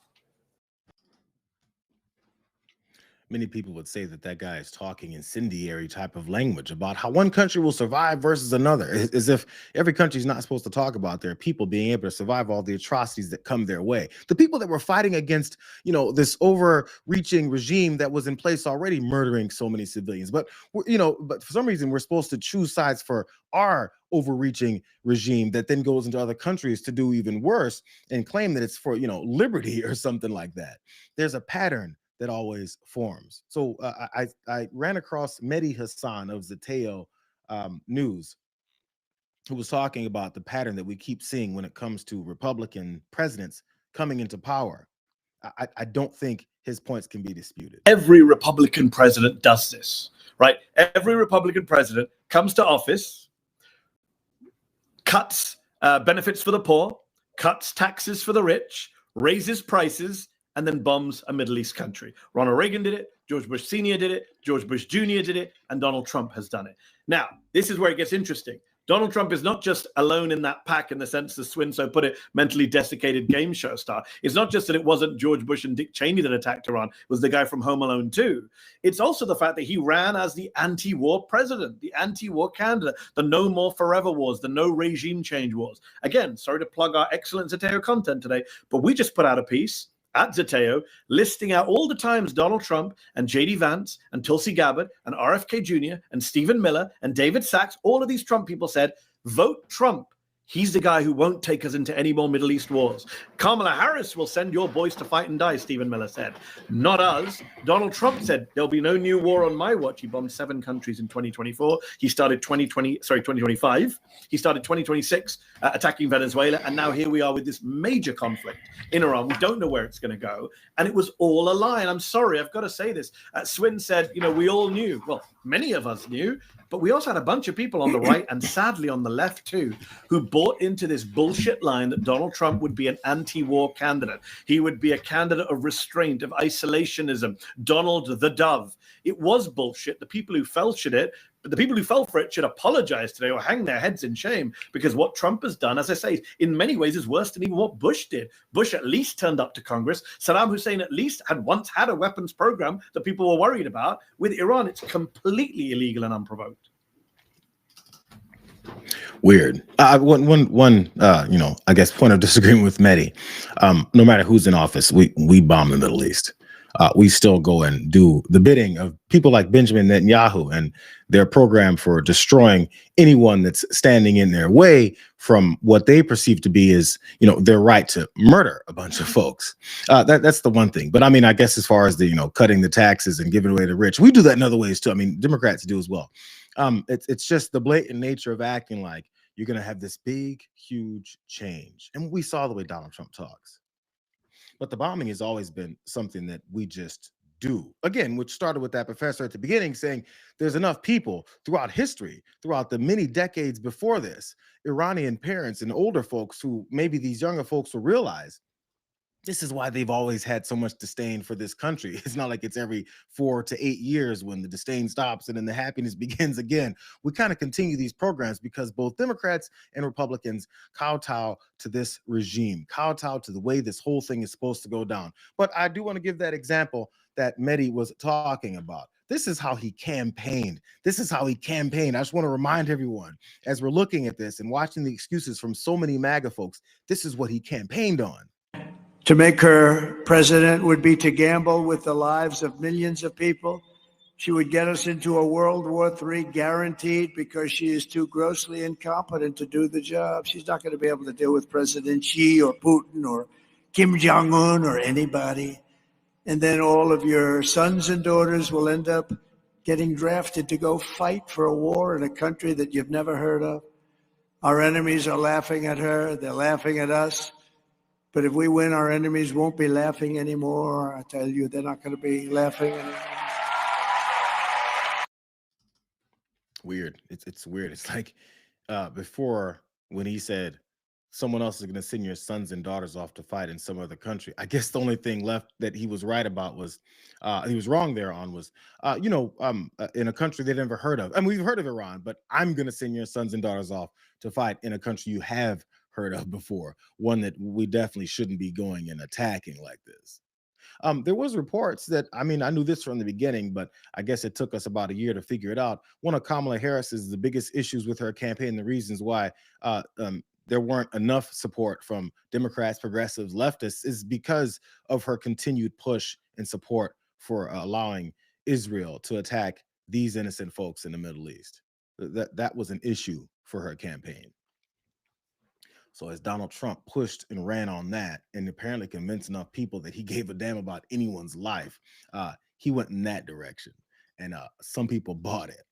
Many people would say that guy is talking incendiary type of language about how one country will survive versus another, as if every country is not supposed to talk about their people being able to survive all the atrocities that come their way. The people that were fighting against, you know, this overreaching regime that was in place already, murdering so many civilians. But, you know, but for some reason, we're supposed to choose sides for our overreaching regime that then goes into other countries to do even worse and claim that it's for, you know, liberty or something like that. There's a pattern that always forms. So I ran across Mehdi Hassan of Zateo News, who was talking about the pattern that we keep seeing when it comes to Republican presidents coming into power. I don't think his points can be disputed. Every Republican president does this, right? Every Republican president comes to office, cuts benefits for the poor, cuts taxes for the rich, raises prices, and then bombs a Middle East country. Ronald Reagan did it, George Bush Sr. did it, George Bush Jr. did it, and Donald Trump has done it. Now, this is where it gets interesting. Donald Trump is not just alone in that pack in the sense, as Swin so put it, mentally desiccated game show star. It's not just that it wasn't George Bush and Dick Cheney that attacked Iran. It was the guy from Home Alone 2. It's also the fact that he ran as the anti-war president, the anti-war candidate, the no more forever wars, the no regime change wars. Again, sorry to plug our excellent Zateo content today, but we just put out a piece at Zateo listing out all the times Donald Trump and J.D. Vance and Tulsi Gabbard and RFK Jr. and Stephen Miller and David Sachs, all of these Trump people said, vote Trump. He's the guy who won't take us into any more Middle East wars. Kamala Harris will send your boys to fight and die, Stephen Miller said. Not us. Donald Trump said, there'll be no new war on my watch. He bombed 7 countries in 2024. He started 2025. He started 2026 attacking Venezuela. And now here we are with this major conflict in Iran. We don't know where it's going to go. And it was all a lie. And I'm sorry, I've got to say this. Swin said, we all knew. Well, many of us knew. But we also had a bunch of people on the right and sadly on the left too, who bought into this bullshit line that Donald Trump would be an anti-war candidate. He would be a candidate of restraint, of isolationism, Donald the Dove. It was bullshit. The people who fell for it should apologize today or hang their heads in shame, because what Trump has done, as I say, in many ways is worse than even what Bush did. Bush at least turned up to Congress. Saddam Hussein at least once had a weapons program that people were worried about. With Iran, it's completely illegal and unprovoked. Weird. One I guess point of disagreement with Mehdi. No matter who's in office, we bomb the Middle East. We still go and do the bidding of people like Benjamin Netanyahu and their program for destroying anyone that's standing in their way from what they perceive to be is, their right to murder a bunch of folks. That's the one thing. But I mean, I guess as far as the, cutting the taxes and giving away the rich, we do that in other ways too. I mean, Democrats do as well. It's just the blatant nature of acting like you're going to have this big, huge change. And we saw the way Donald Trump talks. But the bombing has always been something that we just do. Again, which started with that professor at the beginning saying there's enough people throughout history, throughout the many decades before this, Iranian parents and older folks who maybe these younger folks will realize this is why they've always had so much disdain for this country. It's not like it's every 4 to 8 years when the disdain stops and then the happiness begins again. We kind of continue these programs because both Democrats and Republicans kowtow to this regime, kowtow to the way this whole thing is supposed to go down. But I do want to give that example that Mehdi was talking about. This is how he campaigned. This is how he campaigned. I just want to remind everyone, as we're looking at this and watching the excuses from so many MAGA folks, this is what he campaigned on. To make her president would be to gamble with the lives of millions of people. She would get us into a World War III guaranteed because she is too grossly incompetent to do the job. She's not going to be able to deal with President Xi or Putin or Kim Jong-un or anybody. And then all of your sons and daughters will end up getting drafted to go fight for a war in a country that you've never heard of. Our enemies are laughing at her. They're laughing at us. But if we win, our enemies won't be laughing anymore. I tell you, they're not going to be laughing anymore. Weird. It's weird. It's like before when he said someone else is going to send your sons and daughters off to fight in some other country. I guess the only thing left that he was right about was he was wrong there on was, in a country they'd never heard of. I mean, we've heard of Iran, but I'm going to send your sons and daughters off to fight in a country you have heard of before, one that we definitely shouldn't be going and attacking like this. There was reports that, I mean, I knew this from the beginning, but I guess it took us about a year to figure it out. One of Kamala Harris's the biggest issues with her campaign, the reasons why there weren't enough support from Democrats, progressives, leftists, is because of her continued push and support for allowing Israel to attack these innocent folks in the Middle East. That was an issue for her campaign. So as Donald Trump pushed and ran on that and apparently convinced enough people that he gave a damn about anyone's life, he went in that direction. And some people bought it,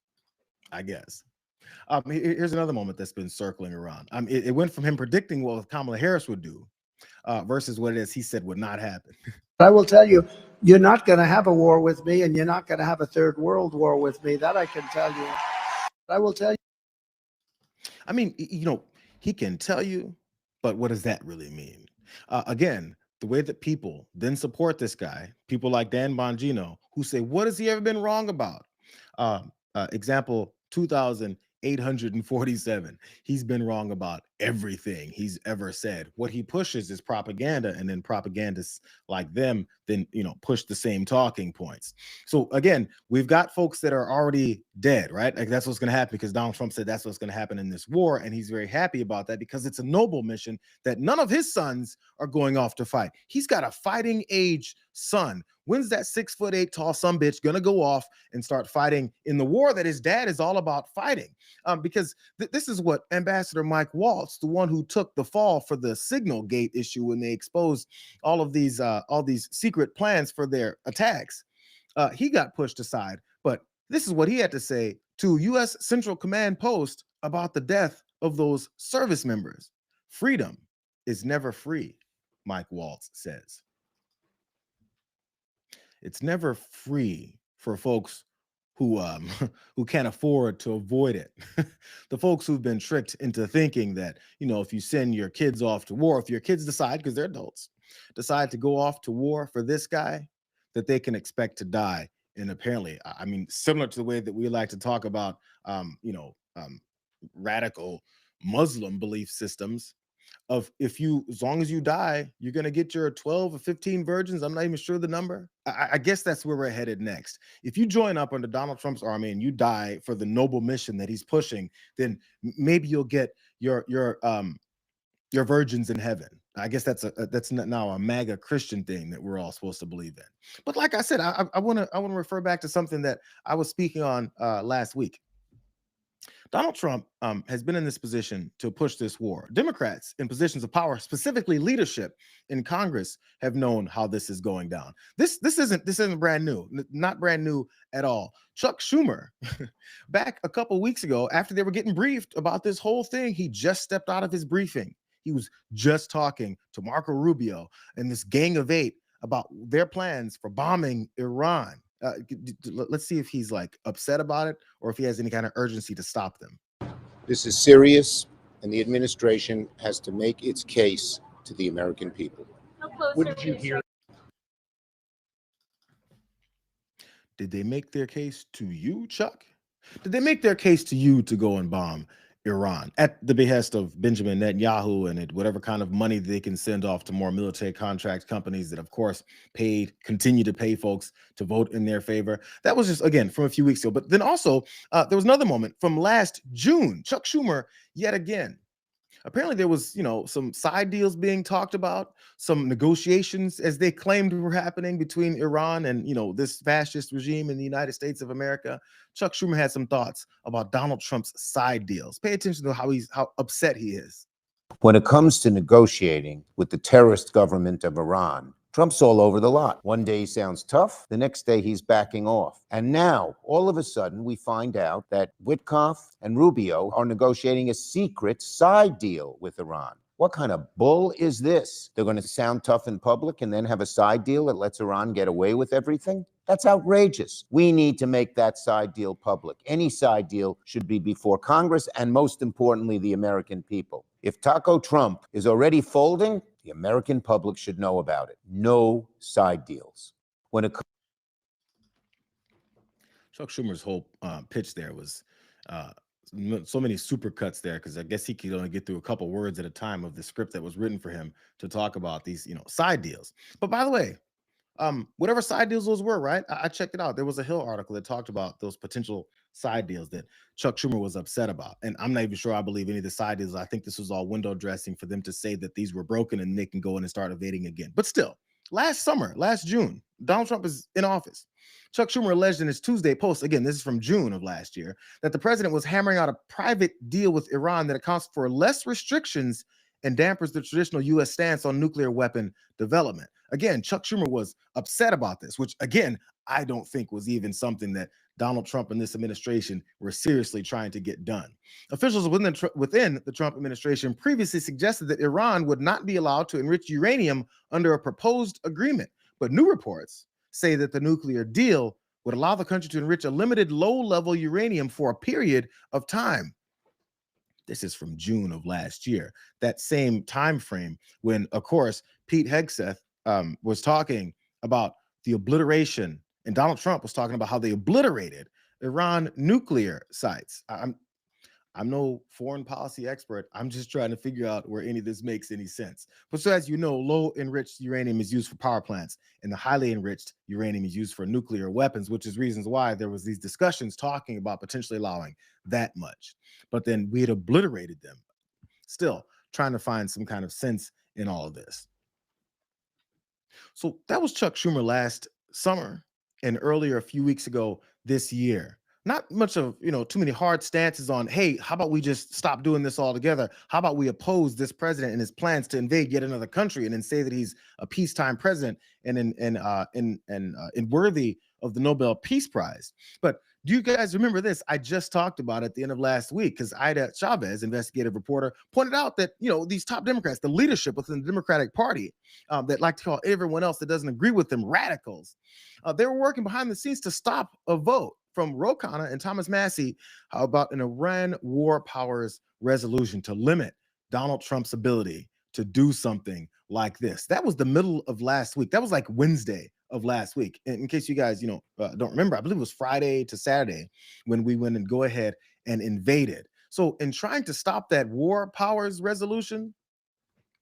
I guess. Here's another moment that's been circling around. It went from him predicting what Kamala Harris would do versus what it is he said would not happen. I will tell you, you're not going to have a war with me, and you're not going to have a third world war with me. That I can tell you. I will tell you. I mean, he can tell you, but what does that really mean? Again, the way that people then support this guy, people like Dan Bongino, who say, what has he ever been wrong about? Example 2,847. He's been wrong about everything he's ever said. What he pushes is propaganda, and then propagandists like them then, push the same talking points. So again, we've got folks that are already dead, right? Like that's what's going to happen because Donald Trump said that's what's going to happen in this war, and he's very happy about that because it's a noble mission that none of his sons are going off to fight. He's got a fighting age son. When's that 6'8" tall sumbitch gonna go off and start fighting in the war that his dad is all about fighting? Because this is what Ambassador Mike Waltz, the one who took the fall for the Signal Gate issue when they exposed all these secret plans for their attacks, he got pushed aside. But this is what he had to say to U.S. Central Command Post about the death of those service members. Freedom is never free, Mike Waltz says. It's never free for folks who can't afford to avoid it. The folks who've been tricked into thinking that, if you send your kids off to war, if your kids decide, because they're adults, decide to go off to war for this guy, that they can expect to die. And apparently, I mean, similar to the way that we like to talk about, radical Muslim belief systems, of as long as you die, you're going to get your 12 or 15 virgins. I'm not even sure the number. I guess that's where we're headed next. If you join up under Donald Trump's army and you die for the noble mission that he's pushing, then maybe you'll get your virgins in heaven. I guess that's now a MAGA Christian thing that we're all supposed to believe in. But like I said, I want to refer back to something that I was speaking on last week. Donald Trump has been in this position to push this war. Democrats in positions of power, specifically leadership in Congress, have known how this is going down. This isn't brand new, not brand new at all. Chuck Schumer, back a couple weeks ago, after they were getting briefed about this whole thing, he just stepped out of his briefing. He was just talking to Marco Rubio and this Gang of Eight about their plans for bombing Iran. Let's see if he's upset about it or if he has any kind of urgency to stop them. This is serious, and the administration has to make its case to the American people. What did you hear? Did they make their case to you, Chuck? Did they make their case to you to go and bomb Iran at the behest of Benjamin Netanyahu and whatever kind of money they can send off to more military contract companies that, of course, continue to pay folks to vote in their favor? That was just, again, from a few weeks ago. But then also, there was another moment from last June. Chuck Schumer, yet again. Apparently there was, some side deals being talked about, some negotiations, as they claimed were happening between Iran and, this fascist regime in the United States of America. Chuck Schumer had some thoughts about Donald Trump's side deals. Pay attention to how upset he is. When it comes to negotiating with the terrorist government of Iran, Trump's all over the lot. One day he sounds tough, the next day he's backing off. And now, all of a sudden, we find out that Witkoff and Rubio are negotiating a secret side deal with Iran. What kind of bull is this? They're going to sound tough in public and then have a side deal that lets Iran get away with everything? That's outrageous. We need to make that side deal public. Any side deal should be before Congress and, most importantly, the American people. If Taco Trump is already folding, the American public should know about it. No side deals. Chuck Schumer's whole pitch there was so many supercuts there, because I guess he could only get through a couple words at a time of the script that was written for him to talk about these, side deals. But by the way, whatever side deals those were, right? I checked it out. There was a Hill article that talked about those potential side deals that Chuck Schumer was upset about. And I'm not even sure I believe any of the side deals. I think this was all window dressing for them to say that these were broken and they can go in and start evading again. But still, last June, Donald Trump is in office. Chuck Schumer alleged in his Tuesday post, again, this is from June of last year, that the president was hammering out a private deal with Iran that accounts for less restrictions and dampers the traditional U.S. stance on nuclear weapon development. Again, Chuck Schumer was upset about this, which, again, I don't think was even something that Donald Trump and this administration were seriously trying to get done. Officials within the Trump administration previously suggested that Iran would not be allowed to enrich uranium under a proposed agreement. But new reports say that the nuclear deal would allow the country to enrich a limited low-level uranium for a period of time. This is from June of last year, that same time frame when, of course, Pete Hegseth was talking about the obliteration, and Donald Trump was talking about how they obliterated Iran nuclear sites. I'm no foreign policy expert. I'm just trying to figure out where any of this makes any sense. But so as you know, low enriched uranium is used for power plants, and the highly enriched uranium is used for nuclear weapons, which is reasons why there was these discussions talking about potentially allowing that much. But then we had obliterated them. Still trying to find some kind of sense in all of this. So that was Chuck Schumer last summer, and earlier a few weeks ago this year. Not much of, too many hard stances on, hey, how about we just stop doing this altogether? How about we oppose this president and his plans to invade yet another country, and then say that he's a peacetime president and worthy of the Nobel Peace Prize? But do you guys remember this? I just talked about it at the end of last week, because Ida Chavez, investigative reporter, pointed out that, these top Democrats, the leadership within the Democratic Party, that like to call everyone else that doesn't agree with them radicals, they were working behind the scenes to stop a vote from Ro Khanna and Thomas Massie about an Iran war powers resolution to limit Donald Trump's ability to do something like this. That was the middle of last week. That was like Wednesday of last week. In case you guys, don't remember, I believe it was Friday to Saturday when we went and go ahead and invaded. So in trying to stop that war powers resolution,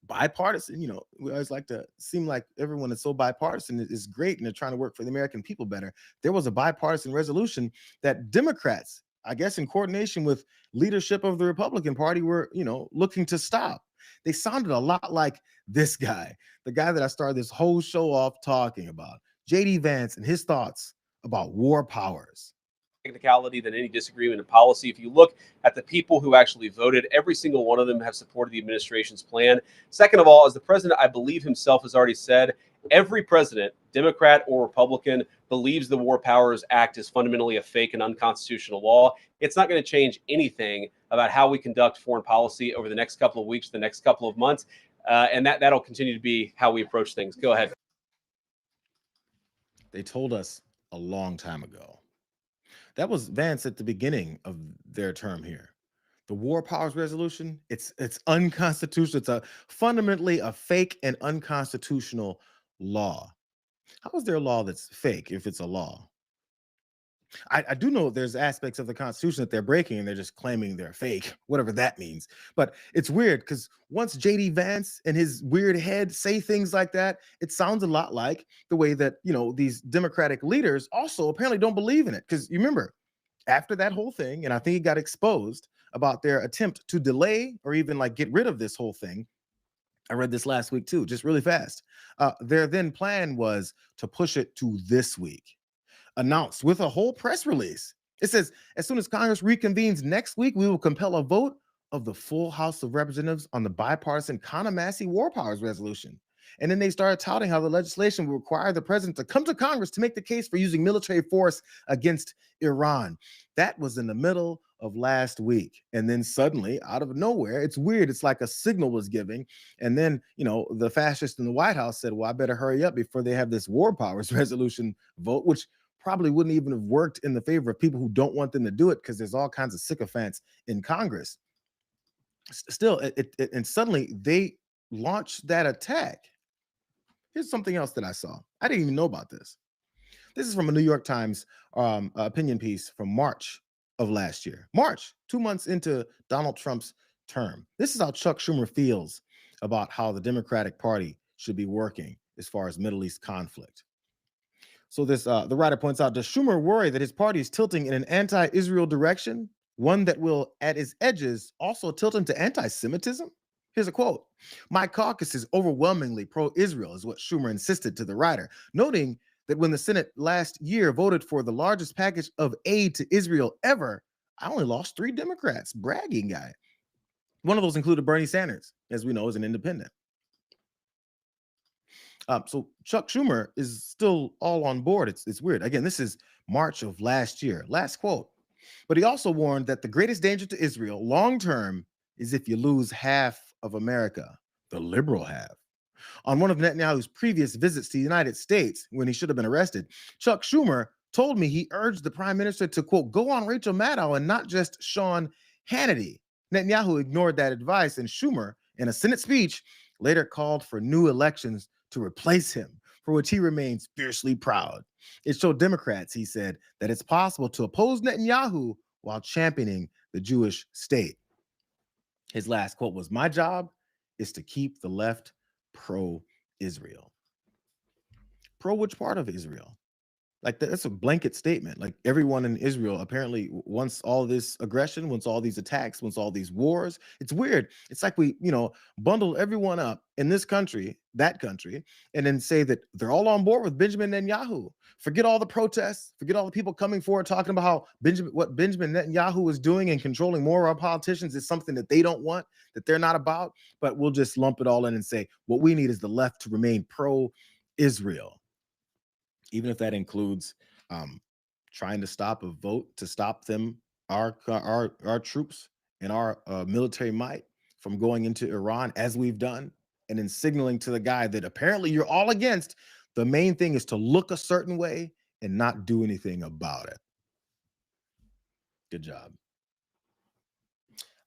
bipartisan, we always like to seem like everyone is so bipartisan is great and they're trying to work for the American people better. There was a bipartisan resolution that Democrats, I guess in coordination with leadership of the Republican Party, were, looking to stop. They sounded a lot like this guy, the guy that I started this whole show off talking about, J.D. Vance, and his thoughts about war powers. Technicality than any disagreement in policy. If you look at the people who actually voted, every single one of them have supported the administration's plan. Second of all, as the president, I believe himself has already said, every president, Democrat or Republican, believes the War Powers Act is fundamentally a fake and unconstitutional law. It's not going to change anything about how we conduct foreign policy over the next couple of weeks, the next couple of months, and that'll continue to be how we approach things. Go ahead. They told us a long time ago. That was Vance at the beginning of their term here. The War Powers Resolution, it's unconstitutional. It's fundamentally a fake and unconstitutional law. How is there a law that's fake if it's a law? I do know there's aspects of the Constitution that they're breaking and they're just claiming they're fake, whatever that means. But it's weird because once J.D. Vance and his weird head say things like that, it sounds a lot like the way that, these Democratic leaders also apparently don't believe in it. Because you remember, after that whole thing, and I think it got exposed about their attempt to delay or even like get rid of this whole thing. I read this last week too, just really fast. Their then plan was to push it to this week. Announced with a whole press release. It says, as soon as Congress reconvenes next week, we will compel a vote of the full House of Representatives on the bipartisan Khanna-Massie War Powers Resolution. And then they started touting how the legislation will require the president to come to Congress to make the case for using military force against Iran. That was in the middle of last week. And then suddenly, out of nowhere, it's weird. It's like a signal was giving. And then, the fascists in the White House said, well, I better hurry up before they have this War Powers Resolution vote, which probably wouldn't even have worked in the favor of people who don't want them to do it because there's all kinds of sycophants in Congress. Still, and suddenly they launched that attack. Here's something else that I saw. I didn't even know about this. This is from a New York Times opinion piece from March of last year. March, 2 months into Donald Trump's term. This is how Chuck Schumer feels about how the Democratic Party should be working as far as Middle East conflict. So the writer points out, does Schumer worry that his party is tilting in an anti-Israel direction, one that will, at its edges, also tilt into anti-Semitism? Here's a quote. My caucus is overwhelmingly pro-Israel, is what Schumer insisted to the writer, noting that when the Senate last year voted for the largest package of aid to Israel ever, I only lost 3 Democrats. Bragging guy. One of those included Bernie Sanders, as we know, is an independent. So Chuck Schumer is still all on board. It's weird. Again, this is March of last year. Last quote. But he also warned that the greatest danger to Israel long-term is if you lose half of America, the liberal half. On one of Netanyahu's previous visits to the United States, when he should have been arrested, Chuck Schumer told me he urged the prime minister to, quote, go on Rachel Maddow and not just Sean Hannity. Netanyahu ignored that advice, and Schumer, in a Senate speech, later called for new elections to replace him, for which he remains fiercely proud. It showed Democrats, he said, that it's possible to oppose Netanyahu while championing the Jewish state. His last quote was, "My job is to keep the left pro-Israel." Pro which part of Israel? Like that's a blanket statement. Like everyone in Israel apparently wants all this aggression, wants all these attacks, wants all these wars. It's weird. It's like we, bundle everyone up in this country, that country, and then say that they're all on board with Benjamin Netanyahu. Forget all the protests, forget all the people coming forward talking about how what Benjamin Netanyahu is doing and controlling more of our politicians is something that they don't want, that they're not about, but we'll just lump it all in and say what we need is the left to remain pro-Israel. Even if that includes trying to stop a vote to stop them, our troops and our military might from going into Iran, as we've done, and then signaling to the guy that apparently you're all against. The main thing is to look a certain way and not do anything about it. Good job.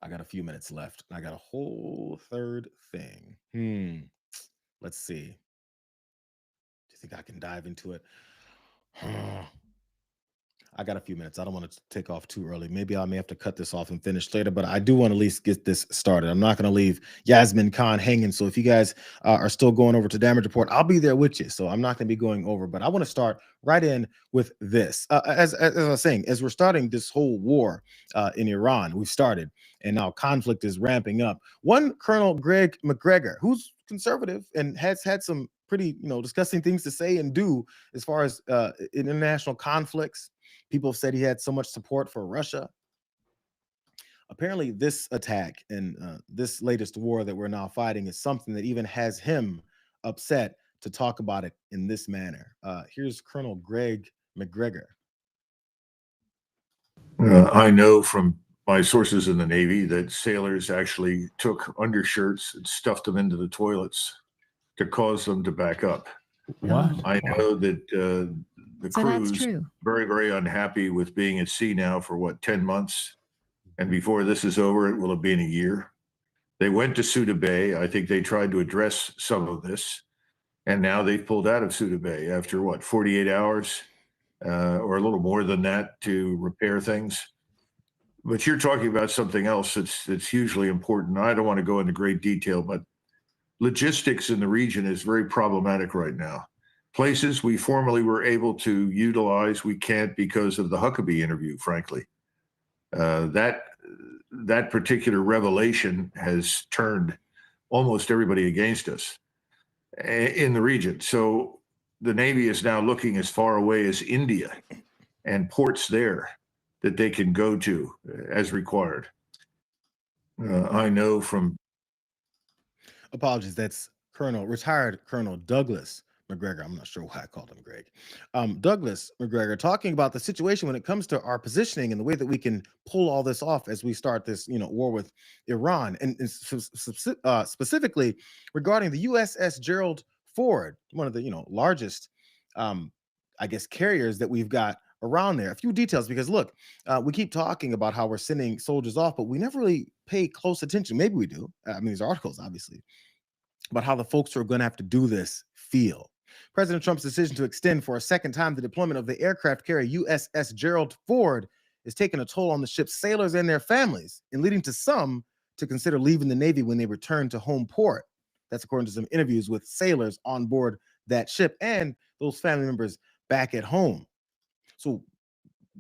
I got a few minutes left. I got a whole third thing. Let's see. Think I can dive into it? I got a few minutes. I don't want to take off too early. Maybe I may have to cut this off and finish later, but I do want to at least get this started. I'm not going to leave Yasmin Khan hanging. So if you guys are still going over to Damage Report, I'll be there with you. So I'm not going to be going over, but I want to start right in with this. As I was saying, as we're starting this whole war in Iran, we've started, and now conflict is ramping up. One Colonel Greg McGregor, who's conservative and has had some pretty, disgusting things to say and do as far as international conflicts. People have said he had so much support for Russia. Apparently, this attack and this latest war that we're now fighting is something that even has him upset to talk about it in this manner. Here's Colonel Greg McGregor. I know from my sources in the Navy that sailors actually took undershirts and stuffed them into the toilets to cause them to back up. What? I know that the crew's very, very unhappy with being at sea now for 10 months. And before this is over, it will have been a year. They went to Suda Bay. I think they tried to address some of this. And now they've pulled out of Suda Bay after 48 hours or a little more than that to repair things. But you're talking about something else that's hugely important. I don't want to go into great detail, but logistics in the region is very problematic right now. Places we formerly were able to utilize, we can't because of the Huckabee interview, frankly. That particular revelation has turned almost everybody against us in the region. So the Navy is now looking as far away as India and ports there that they can go to as required. I know from... Apologies, that's retired Colonel Douglas McGregor. I'm not sure why I called him Greg. Douglas McGregor talking about the situation when it comes to our positioning and the way that we can pull all this off as we start this, war with Iran, and specifically regarding the USS Gerald Ford, one of the largest, carriers that we've got around there. A few details, because look, we keep talking about how we're sending soldiers off, but we never really pay close attention. Maybe we do. These articles, obviously, about how the folks who are going to have to do this feel. President Trump's decision to extend for a second time the deployment of the aircraft carrier USS Gerald Ford is taking a toll on the ship's sailors and their families, and leading to some to consider leaving the Navy when they return to home port. That's according to some interviews with sailors on board that ship and those family members back at home. So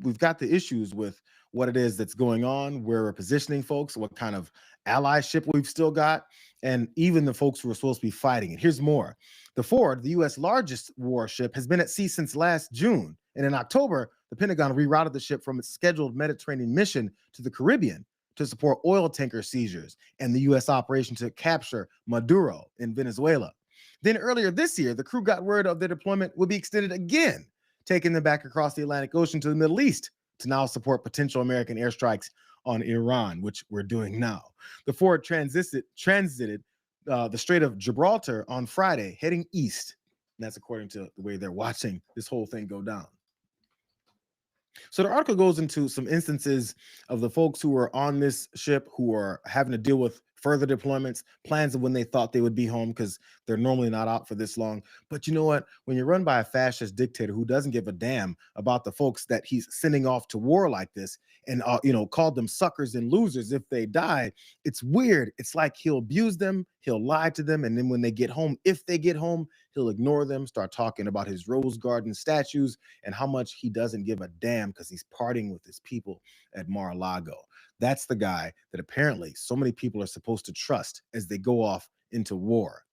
we've got the issues with what it is that's going on, where we're positioning folks, what kind of allyship we've still got, and even the folks who are supposed to be fighting it. Here's more. The Ford, the U.S. largest warship, has been at sea since last June. And in October, the Pentagon rerouted the ship from its scheduled Mediterranean mission to the Caribbean to support oil tanker seizures and the U.S. operation to capture Maduro in Venezuela. Then earlier this year, the crew got word of their deployment would be extended again, taking them back across the Atlantic Ocean to the Middle East to now support potential American airstrikes on Iran, which we're doing now. The Ford transited the Strait of Gibraltar on Friday, heading east. And that's according to the way they're watching this whole thing go down. So the article goes into some instances of the folks who are on this ship who are having to deal with further deployments, plans of when they thought they would be home, because They're normally not out for this long. But you know what? When you're run by a fascist dictator who doesn't give a damn about the folks that he's sending off to war like this, and called them suckers and losers if they die, it's weird. It's like he'll abuse them, he'll lie to them, and then when they get home, if they get home, he'll ignore them, start talking about his rose garden statues and how much he doesn't give a damn because he's partying with his people at Mar-a-Lago. That's the guy that apparently so many people are supposed to trust as they go off into war.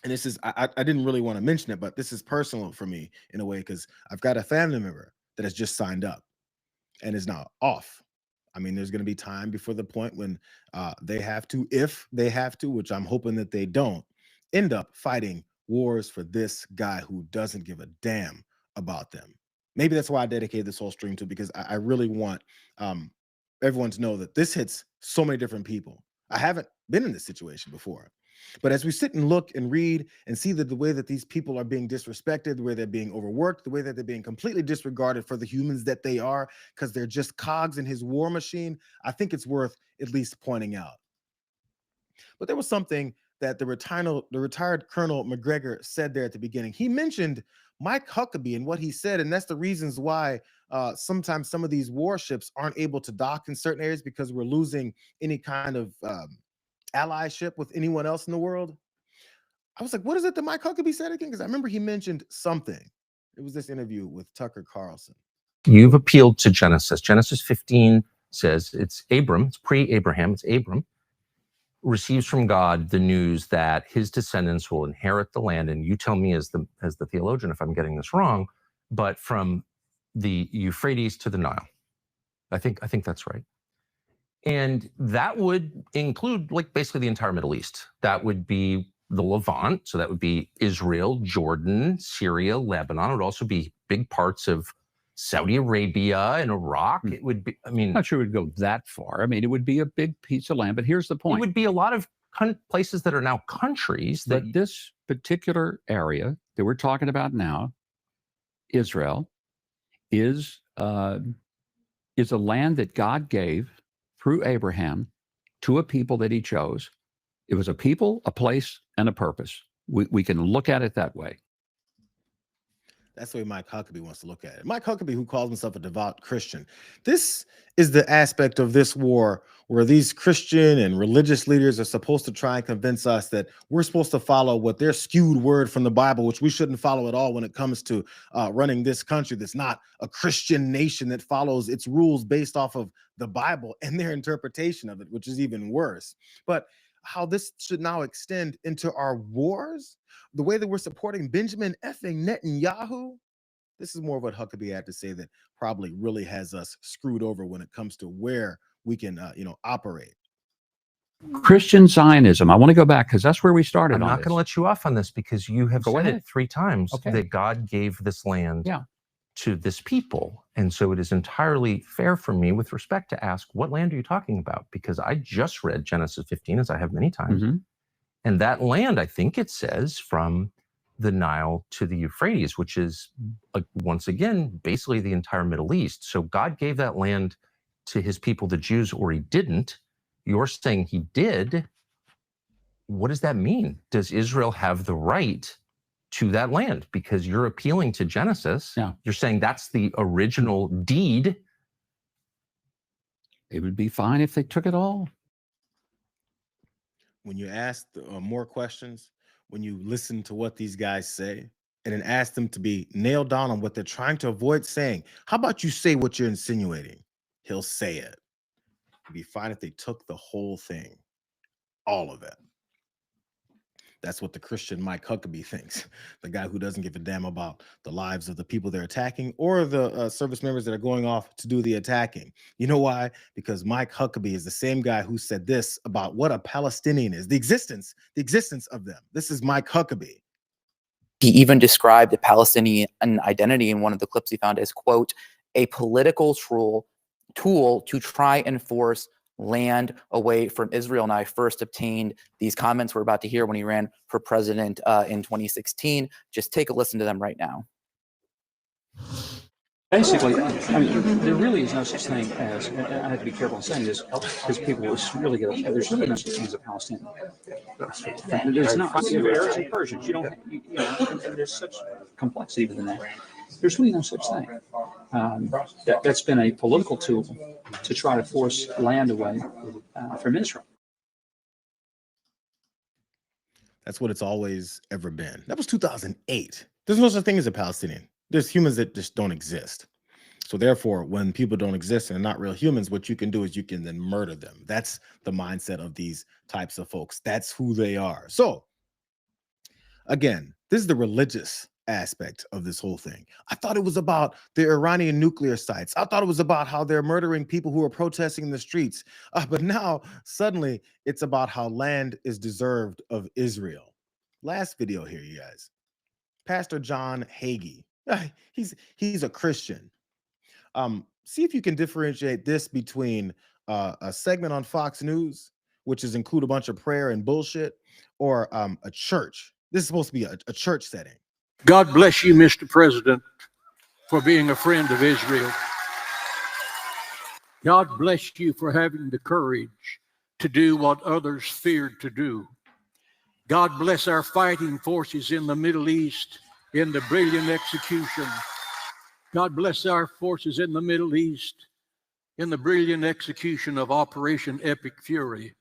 And this is, I didn't really want to mention it, but this is personal for me in a way, because I've got a family member that has just signed up and is now off. I mean, there's going to be time before the point when they have to, if they have to, which I'm hoping that they don't, end up fighting wars for this guy who doesn't give a damn about them. Maybe that's why I dedicated this whole stream to, because I really want everyone to know that this hits so many different people. I haven't been in this situation before. But as we sit and look and read and see that the way that these people are being disrespected, the way they're being overworked, the way that they're being completely disregarded for the humans that they are, because they're just cogs in his war machine, I think it's worth at least pointing out. But there was something that the retired Colonel McGregor said there at the beginning. He mentioned Mike Huckabee and what he said, and that's the reasons why sometimes some of these warships aren't able to dock in certain areas, because we're losing any kind of allyship with anyone else in the world. I was like, what is it that Mike Huckabee said again? Because I remember he mentioned something. It was this interview with Tucker Carlson. You've appealed to Genesis. Genesis 15 says it's Abram, it's pre-Abraham, it's Abram, receives from God the news that his descendants will inherit the land. And you tell me as the theologian if I'm getting this wrong, but from the Euphrates to the Nile. I think that's right. And that would include like basically the entire Middle East. That would be the Levant. So that would be Israel, Jordan, Syria, Lebanon. It would also be big parts of Saudi Arabia and Iraq. It would be, I mean, not sure it would go that far. I mean, it would be a big piece of land, but here's the point. It would be a lot of places that are now countries. But this particular area that we're talking about now, Israel, is a land that God gave through Abraham to a people that he chose. It was a people, a place, and a purpose. We can look at it that way. That's the way Mike Huckabee wants to look at it. Mike Huckabee, who calls himself a devout Christian. This is the aspect of this war where these Christian and religious leaders are supposed to try and convince us that we're supposed to follow what their skewed word from the Bible, which we shouldn't follow at all when it comes to running this country that's not a Christian nation that follows its rules based off of the Bible and their interpretation of it, which is even worse. But how this should now extend into our wars, the way that we're supporting Benjamin effing Netanyahu. This is more of what Huckabee had to say that probably really has us screwed over when it comes to where we can, operate. Christian Zionism. I want to go back because that's where we started. I'm not going to let you off on this because you have said it 3 times that God gave this land to this people. And so it is entirely fair for me with respect to ask, what land are you talking about? Because I just read Genesis 15, as I have many times. And that land, I think it says, from the Nile to the Euphrates, which is, once again, basically the entire Middle East. So God gave that land to his people, the Jews, or he didn't. You're saying he did. What does that mean? Does Israel have the right to that land? Because you're appealing to Genesis. You're saying that's the original deed. It would be fine if they took it all. When you ask more questions, when you listen to what these guys say, and then ask them to be nailed down on what they're trying to avoid saying, how about you say what you're insinuating? He'll say it. It'd be fine if they took the whole thing, all of it. That's what the Christian Mike Huckabee thinks. The guy who doesn't give a damn about the lives of the people they're attacking or the service members that are going off to do the attacking. You know why? Because Mike Huckabee is the same guy who said this about what a Palestinian is, the existence of them. This is Mike Huckabee. He even described the Palestinian identity in one of the clips he found as, quote, a political tool to try and force land away from Israel. And I first obtained these comments we're about to hear when he ran for president in 2016. Just take a listen to them right now. Basically, I mean, there really is no such thing as, and I have to be careful in saying this because people will really get upset. There's really no such thing as a Palestinian. There's not. Arabs and Persians, you don't, you know, and there's such complexity within that. There's really no such thing. That's been a political tool to try to force land away from Israel. That's what it's always ever been. That was 2008. There's no such thing as a Palestinian. There's humans that just don't exist. So therefore, when people don't exist and are not real humans, what you can do is you can then murder them. That's the mindset of these types of folks. That's who they are. So again, this is the religious aspect of this whole thing. I thought it was about the Iranian nuclear sites. I thought it was about how they're murdering people who are protesting in the streets. But now suddenly it's about how land is deserved of Israel. Last video here, you guys. Pastor John Hagee. He's a Christian. See if you can differentiate this between a segment on Fox News, which is include a bunch of prayer and bullshit, or a church. This is supposed to be a church setting. God bless you, Mr. President, for being a friend of Israel. God bless you for having the courage to do what others feared to do. God bless our fighting forces in the Middle East in the brilliant execution. God bless our forces in the Middle East in the brilliant execution of Operation Epic Fury.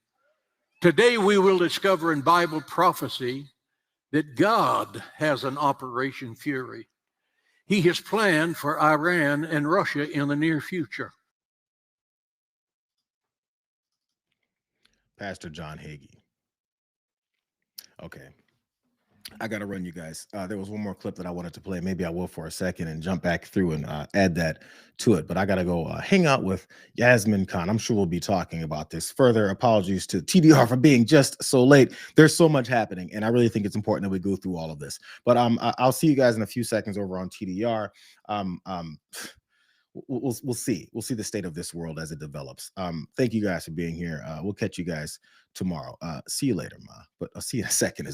Today we will discover in Bible prophecy that God has an Operation Fury. He has planned for Iran and Russia in the near future. Pastor John Hagee. Okay. I got to run, you guys. There was one more clip that I wanted to play. Maybe I will for a second and jump back through and add that to it. But I got to go hang out with Yasmin Khan. I'm sure we'll be talking about this further. Apologies to TDR for being just so late. There's so much happening, and I really think it's important that we go through all of this. But I'll see you guys in a few seconds over on TDR. We'll see. We'll see the state of this world as it develops. Thank you guys for being here. We'll catch you guys tomorrow. See you later, Ma. But I'll see you in a second.